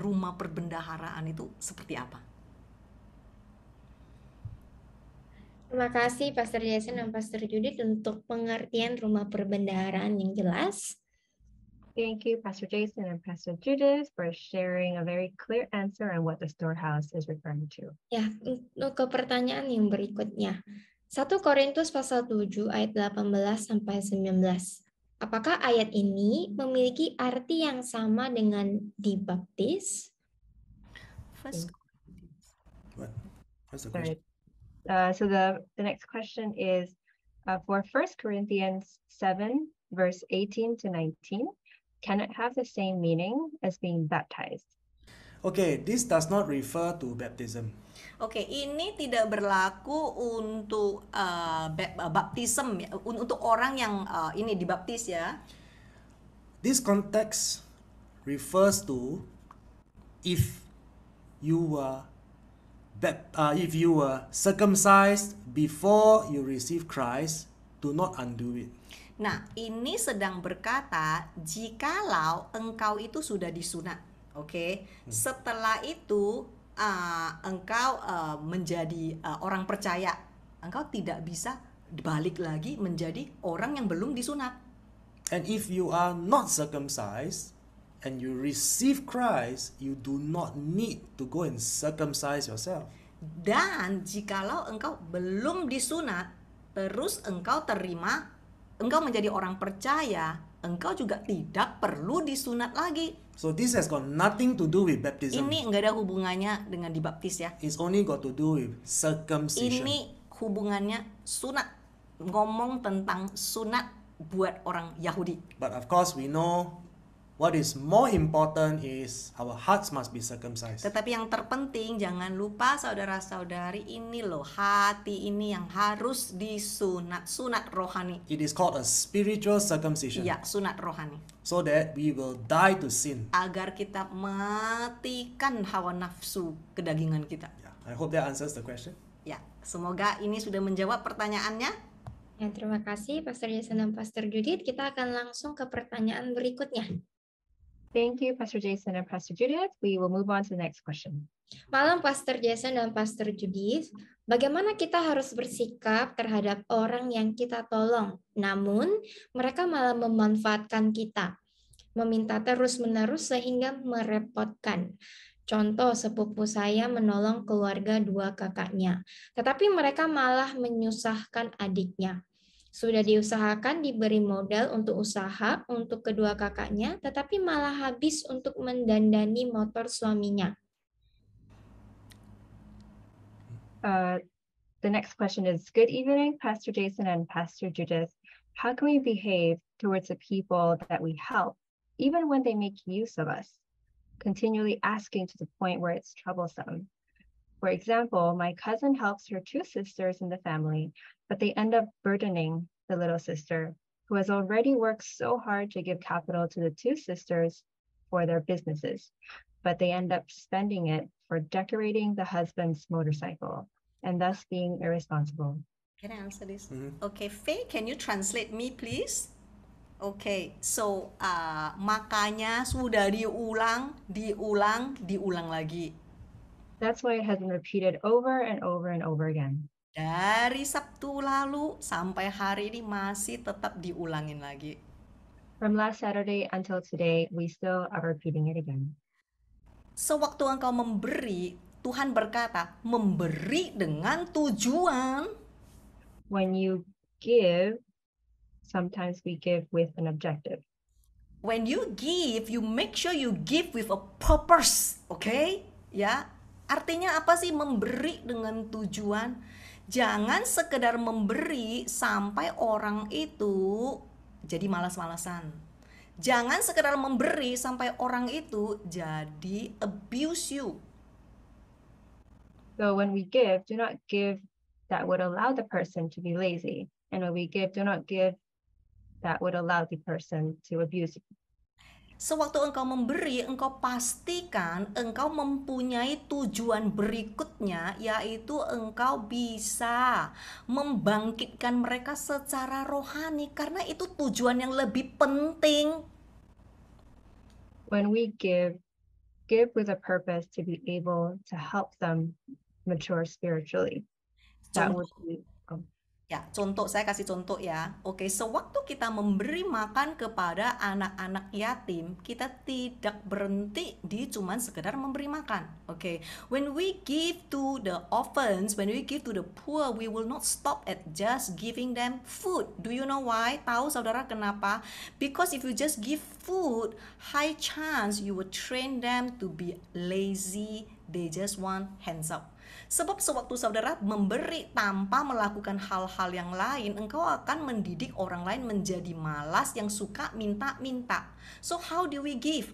B: rumah perbendaharaan itu seperti apa.
C: Terima kasih Pastor Jason dan Pastor Judith untuk pengertian rumah perbendaharaan yang jelas.
D: Thank you, Pastor Jason and Pastor Judith, for sharing a very clear answer on what the storehouse is referring to.
C: Ya, untuk ke pertanyaan yang berikutnya. 1 Korintus pasal 7 ayat 18 sampai 19. Apakah ayat ini memiliki arti yang sama dengan dibaptis?
B: First,
A: What? What's the
D: Right.
A: question?
D: So the next question is for 1 Corinthians 7, verse 18 to 19, can it have the same meaning as being baptized?
A: Okay, this does not refer to baptism.
B: Oke, ini tidak berlaku untuk baptism ya, untuk orang yang ini dibaptis ya.
A: This context refers to if you were circumcised before you receive Christ, do not undo it.
B: Nah, ini sedang berkata jikalau engkau itu sudah disunat, oke? Setelah itu engkau menjadi orang percaya, engkau tidak bisa balik lagi menjadi orang yang belum disunat.
A: And if you are not circumcised and you receive Christ, you do not need to go and circumcise yourself.
B: Dan jikalau engkau belum disunat, terus engkau menjadi orang percaya, engkau juga tidak perlu disunat lagi.
A: So this has got nothing to do with baptism.
B: Ini nggak ada hubungannya dengan dibaptis ya.
A: It's only got to do with circumcision.
B: Ini hubungannya sunat. ngomong tentang sunat buat orang Yahudi.
A: But of course, we know what is more important is our hearts must be circumcised.
B: Tetapi yang terpenting jangan lupa saudara-saudari, ini loh hati ini yang harus disunat, sunat rohani.
A: It is called a spiritual circumcision.
B: Ya, sunat rohani.
A: So that we will die to sin.
B: Agar kita matikan hawa nafsu kedagingan kita.
A: Yeah, I hope that answers the question.
B: Ya, semoga ini sudah menjawab pertanyaannya.
C: Ya, terima kasih Pastor Jason dan Pastor Judith. Kita akan langsung ke pertanyaan berikutnya.
D: Thank you, Pastor Jason and Pastor Judith. We will move on to the next question.
C: Malam Pastor Jason dan Pastor Judith, bagaimana kita harus bersikap terhadap orang yang kita tolong, namun mereka malah memanfaatkan kita, meminta terus-menerus sehingga merepotkan. Contoh, sepupu saya menolong keluarga 2 kakaknya, tetapi mereka malah menyusahkan adiknya. Sudah diusahakan diberi modal untuk usaha untuk kedua kakaknya, tetapi malah habis untuk mendandani motor suaminya.
D: The next question is, good evening, Pastor Jason and Pastor Judith. How can we behave towards the people that we help, even when they make use of us, continually asking to the point where it's troublesome? For example, my cousin helps her 2 sisters in the family, but they end up burdening the little sister, who has already worked so hard to give capital to the 2 sisters for their businesses, but they end up spending it for decorating the husband's motorcycle, and thus being irresponsible.
B: Can I answer this? Okay, Faye, can you translate me please? Okay, so makanya sudah diulang lagi.
D: That's why it has been repeated over and over and over again.
B: Dari Sabtu lalu sampai hari ini masih tetap diulangin lagi.
D: From last Saturday until today, we still are repeating it again.
B: Sewaktu engkau memberi, Tuhan berkata, memberi dengan tujuan.
D: When you give, sometimes we give with an objective.
B: When you give, you make sure you give with a purpose, okay? Ya, artinya apa sih memberi dengan tujuan? Jangan sekedar memberi sampai orang itu jadi malas-malasan. Jangan sekedar memberi sampai orang itu jadi abuse you.
D: So when we give, do not give that would allow the person to be lazy. And when we give, do not give that would allow the person to abuse you.
B: Sewaktu engkau memberi, engkau pastikan engkau mempunyai tujuan berikutnya, yaitu engkau bisa membangkitkan mereka secara rohani, karena itu tujuan yang lebih penting.
D: When we give with a purpose to be able to help them mature spiritually. That would be
B: Ya, saya kasih contoh ya. Oke, sewaktu kita memberi makan kepada anak-anak yatim, kita tidak berhenti di cuman sekedar memberi makan. Oke, when we give to the orphans, when we give to the poor, we will not stop at just giving them food. Do you know why? Tahu saudara kenapa? Because if you just give food, high chance you will train them to be lazy. They just want hands up. Sebab sewaktu saudara memberi tanpa melakukan hal-hal yang lain, engkau akan mendidik orang lain menjadi malas yang suka minta-minta. So how do we give?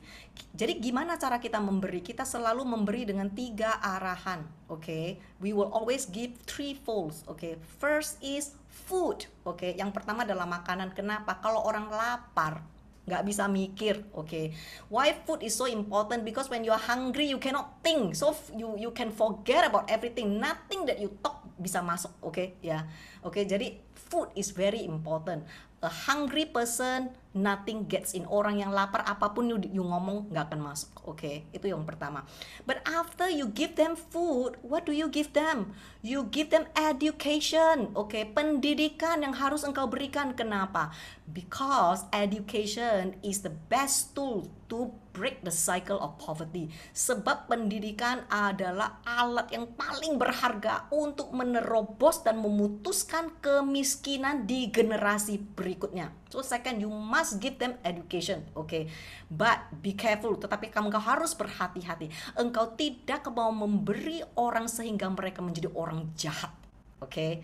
B: Jadi gimana cara kita memberi? Kita selalu memberi dengan 3 arahan. Okay? We will always give 3 folds. Okay? First is food. Okay? Yang pertama adalah makanan. Kenapa? Kalau orang lapar, nggak bisa mikir, okay? Why food is so important? Because when you are hungry, you cannot think, so you can forget about everything. Nothing that you talk bisa masuk, okay? Ya, okay. Jadi food is very important. A hungry person, nothing gets in. Orang yang lapar, apapun you ngomong nggak akan masuk, okay? Itu yang pertama. But after you give them food, what do you give them? You give them education, okay? Pendidikan yang harus engkau berikan. Kenapa? Because education is the best tool to break the cycle of poverty. Sebab pendidikan adalah alat yang paling berharga untuk menerobos dan memutuskan kemiskinan di generasi berikutnya. So second, you must give them education, okay? But be careful, tetapi kamu harus berhati-hati. Engkau tidak mau memberi orang sehingga mereka menjadi orang jahat, okay?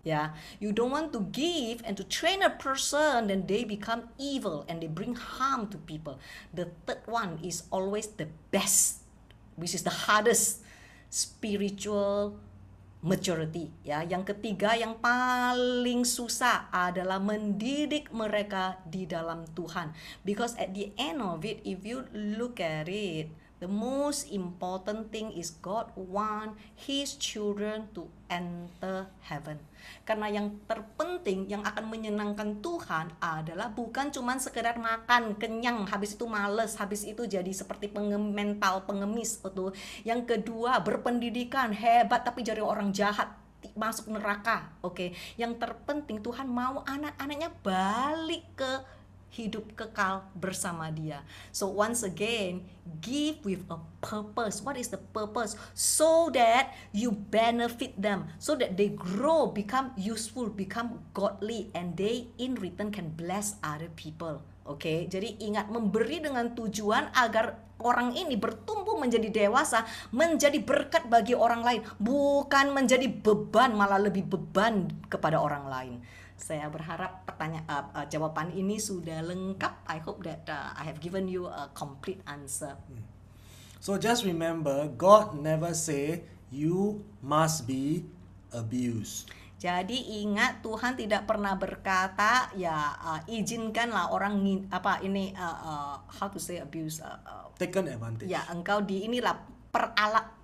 B: Ya, you don't want to give and to train a person, then they become evil and they bring harm to people. The third one is always the best, which is the hardest, spiritual maturity. Ya, yang ketiga yang paling susah adalah mendidik mereka di dalam Tuhan. Because at the end of it, if you look at it, the most important thing is God want His children to enter heaven. Karena yang terpenting yang akan menyenangkan Tuhan adalah bukan cuman sekedar makan kenyang, habis itu males, habis itu jadi seperti mental pengemis itu. Yang kedua, berpendidikan hebat tapi jadi orang jahat, masuk neraka. Oke. Yang terpenting Tuhan mau anak-anaknya balik ke hidup kekal bersama Dia. So once again, give with a purpose. What is the purpose? So that you benefit them, so that they grow, become useful, become godly, and they in return can bless other people. Oke, jadi ingat, memberi dengan tujuan agar orang ini bertumbuh menjadi dewasa, menjadi berkat bagi orang lain, bukan menjadi beban, malah lebih beban kepada orang lain. Saya berharap jawaban ini sudah lengkap. I hope that I have given you a complete answer.
A: So just remember, God never say you must be abused.
B: Jadi ingat, Tuhan tidak pernah berkata ya izinkanlah orang how to say abuse,
A: Taken advantage.
B: ya engkau di inilah peralat.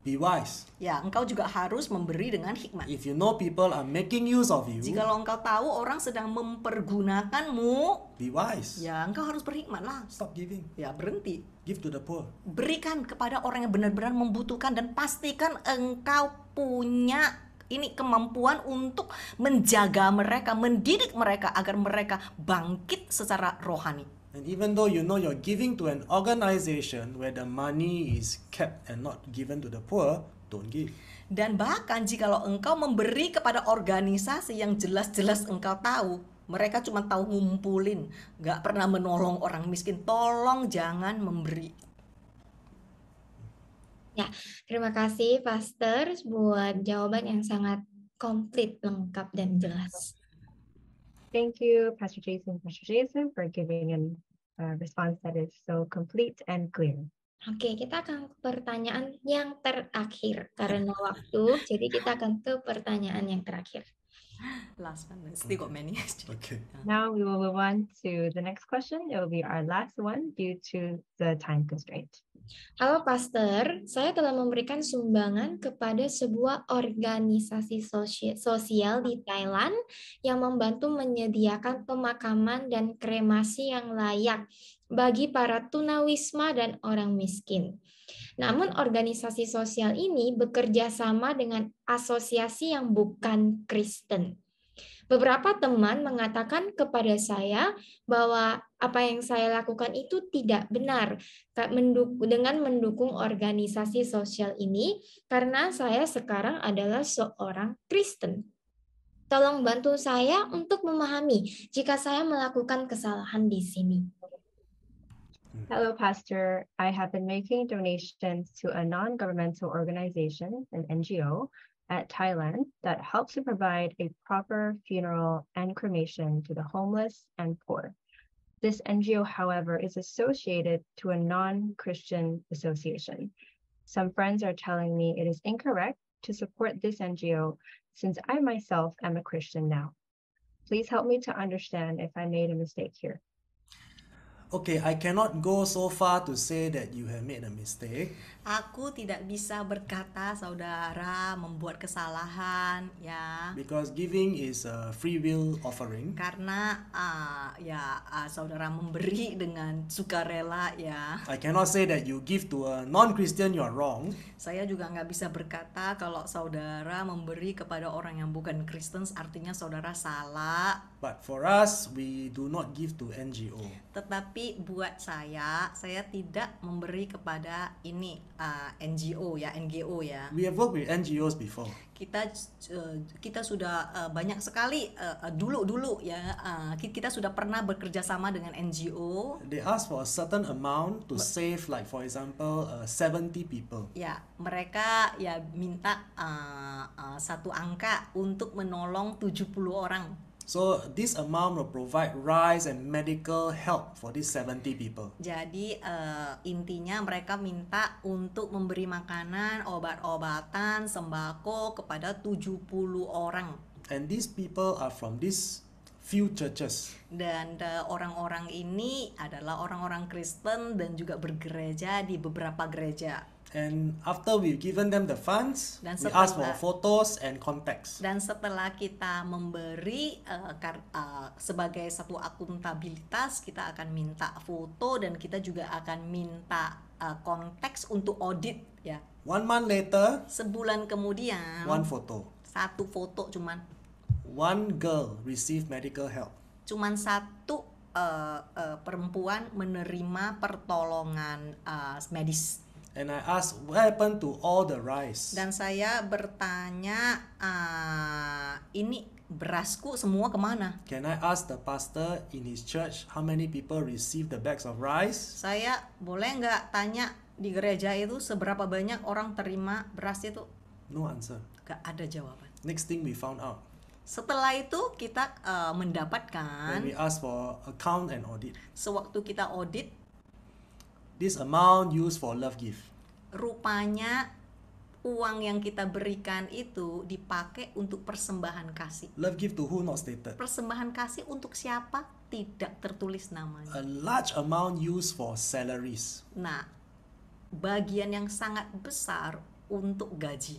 A: Be wise.
B: Ya, engkau juga harus memberi dengan hikmat.
A: If you know people are making use of you,
B: Jikalau engkau tahu orang sedang mempergunakanmu,
A: be wise.
B: ya engkau harus berhikmat lah.
A: Stop giving.
B: Ya, berhenti.
A: Give to the poor.
B: Berikan kepada orang yang benar-benar membutuhkan, dan pastikan engkau punya kemampuan untuk menjaga mereka, mendidik mereka agar mereka bangkit secara rohani.
A: And even though you know you're giving to an organization where the money is kept and not given to the poor, don't give.
B: Dan bahkan jikalau engkau memberi kepada organisasi yang jelas-jelas engkau tahu mereka cuma tahu ngumpulin, gak pernah menolong orang miskin, tolong jangan memberi.
C: Ya, terima kasih Pastor buat jawaban yang sangat komplit, lengkap, dan jelas.
D: Thank you, Pastor Jason, for giving a response that is so complete and clear.
C: Oke, kita akan ke pertanyaan yang terakhir karena waktu. Jadi kita akan ke pertanyaan yang terakhir.
B: Last one, still got many.
A: Okay.
D: Now we will move on to the next question. It will be our last one due to the time constraint.
C: Halo Pastor, saya telah memberikan sumbangan kepada sebuah organisasi sosial di Thailand yang membantu menyediakan pemakaman dan kremasi yang layak bagi para tunawisma dan orang miskin. Namun organisasi sosial ini bekerja sama dengan asosiasi yang bukan Kristen. Beberapa teman mengatakan kepada saya bahwa apa yang saya lakukan itu tidak benar dengan mendukung organisasi sosial ini karena saya sekarang adalah seorang Kristen. Tolong bantu saya untuk memahami jika saya melakukan kesalahan di sini.
D: Hello, Pastor. I have been making donations to a non-governmental organization, an NGO, at Thailand that helps to provide a proper funeral and cremation to the homeless and poor. This NGO, however, is associated to a non-Christian association. Some friends are telling me it is incorrect to support this NGO since I myself am a Christian now. Please help me to understand if I made a mistake here.
A: Okay, I cannot go so far to say that you have made a mistake.
B: Aku tidak bisa berkata saudara membuat kesalahan, ya.
A: Because giving is a free will offering.
B: Karena saudara memberi dengan sukarela, ya.
A: I cannot say that you give to a non-Christian you are wrong.
B: Saya juga nggak bisa berkata kalau saudara memberi kepada orang yang bukan Kristen artinya saudara salah.
A: But for us, we do not give to NGO.
B: Tetapi buat saya tidak memberi kepada ini NGO ya, NGO ya.
A: We have worked with NGOs before.
B: Kita sudah banyak sekali dulu ya, kita sudah pernah bekerja sama dengan NGO.
A: They ask for a certain amount to save, like for example, 70 people.
B: Ya, mereka ya minta satu angka untuk menolong 70 orang.
A: So this amount will provide rice and medical help for these 70 people.
B: Jadi intinya mereka minta untuk memberi makanan, obat-obatan, sembako kepada 70 orang.
A: And these people are from these few churches.
B: Dan orang-orang ini adalah orang-orang Kristen dan juga bergereja di beberapa gereja.
A: And after we've given them the funds,
B: Dan
A: we ask for
B: setelah-
A: photos and contacts.
B: Dan setelah kita memberi sebagai satu akuntabilitas, kita akan minta foto dan kita juga akan minta konteks untuk audit ya.
A: 1 month later,
B: Sebulan kemudian,
A: one photo.
B: satu foto cuman
A: Girl received medical help.
B: satu perempuan menerima pertolongan medis.
A: And I asked, what happened to all the rice?
B: Dan saya bertanya, ini berasku semua kemana?
A: Can I ask the pastor in his church how many people received the bags of rice?
B: Saya boleh nggak tanya di gereja itu seberapa banyak orang terima beras itu?
A: No answer.
B: Nggak ada jawaban.
A: Next thing we found out,
B: Setelah itu kita
A: when
B: mendapatkan,
A: we asked for account and audit,
B: sewaktu kita audit,
A: this amount used for love gift.
B: rupanya uang yang kita berikan itu dipakai untuk persembahan kasih.
A: Love gift to who not stated.
B: Persembahan kasih untuk siapa? Tidak tertulis namanya.
A: A large amount used for salaries.
B: Nah, bagian yang sangat besar untuk gaji.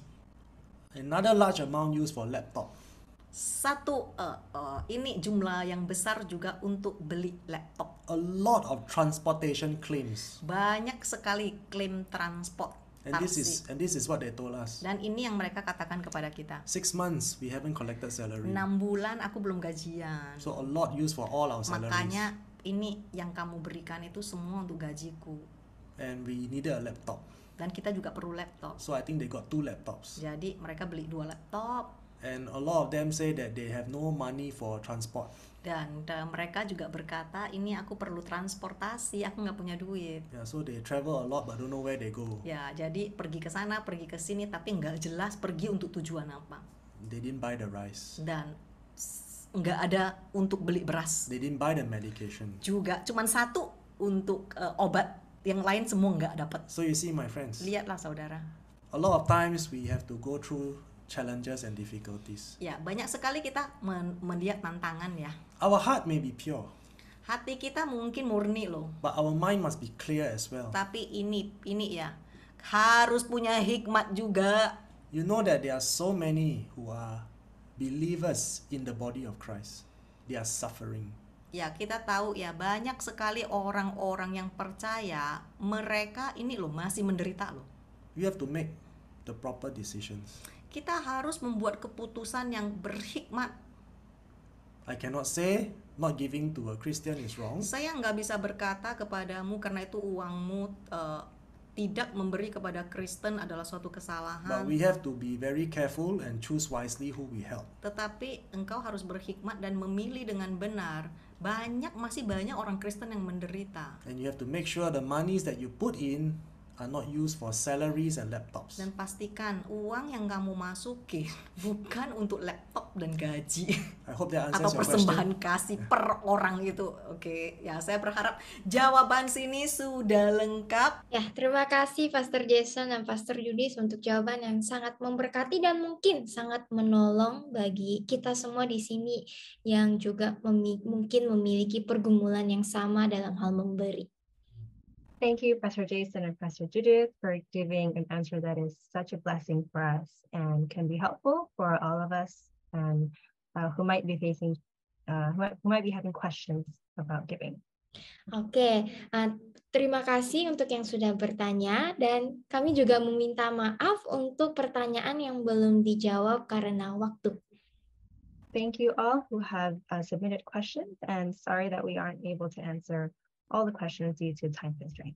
A: Another large amount used for laptop.
B: Ini jumlah yang besar juga untuk beli laptop.
A: A lot of transportation claims.
B: Banyak sekali klaim transportasi.
A: And this is what they told us.
B: Dan ini yang mereka katakan kepada kita.
A: 6 months we haven't collected salary.
B: 6 bulan aku belum gajian.
A: So a lot used for all our salaries.
B: Makanya ini yang kamu berikan itu semua untuk gajiku.
A: And we needed a laptop.
B: Dan kita juga perlu laptop.
A: So I think they got 2 laptops.
B: Jadi mereka beli 2 laptop.
A: And a lot of them say that they have no money for transport.
B: Dan mereka juga berkata, ini aku perlu transportasi, aku nggak punya duit.
A: Yeah, so they travel a lot but don't know where they go.
B: Ya, jadi pergi ke sana, pergi ke sini, tapi nggak jelas pergi untuk tujuan apa.
A: They didn't buy the rice.
B: Dan nggak ada untuk beli beras.
A: They didn't buy the medication.
B: Juga cuman satu untuk obat, yang lain semua nggak dapat.
A: So you see, my friends,
B: Lihatlah saudara.
A: a lot of times we have to go through challenges and difficulties.
B: Ya, banyak sekali kita melihat tantangan ya.
A: Our heart may be pure,
B: Hati kita mungkin murni loh.
A: but our mind must be clear as well.
B: Tapi ini ya, harus punya hikmat juga.
A: You know that there are so many who are believers in the body of Christ. They are suffering.
B: Ya, kita tahu ya, banyak sekali orang-orang yang percaya, mereka ini loh masih menderita loh.
A: You have to make the proper decisions.
B: Kita harus membuat keputusan yang berhikmat.
A: I cannot say not giving to a Christian is wrong,
B: Saya nggak bisa berkata kepadamu karena itu uangmu tidak memberi kepada Kristen adalah suatu
A: but
B: kesalahan.
A: we have to be very careful and choose wisely who we help.
B: Tetapi engkau harus berhikmat dan memilih dengan benar. Masih banyak orang Kristen yang menderita.
A: And you have to make sure the monies that you put in are not used for salaries and laptops.
B: Dan pastikan uang yang kamu masukin bukan untuk laptop dan gaji.
A: I hope that
B: Atau
A: answers your
B: persembahan
A: question.
B: kasih per orang itu. Oke, ya saya berharap jawaban sini sudah lengkap.
C: Ya, terima kasih Pastor Jason dan Pastor Judis untuk jawaban yang sangat memberkati dan mungkin sangat menolong bagi kita semua di sini yang juga mungkin memiliki pergumulan yang sama dalam hal memberi.
D: Thank you, Pastor Jason and Pastor Judith, for giving an answer that is such a blessing for us and can be helpful for all of us and who might be having questions about giving.
C: Oke, terima kasih untuk yang sudah bertanya dan kami juga meminta maaf untuk pertanyaan yang belum dijawab karena waktu.
D: thank you all who have submitted questions, and sorry that we aren't able to answer all the questions due to time constraint.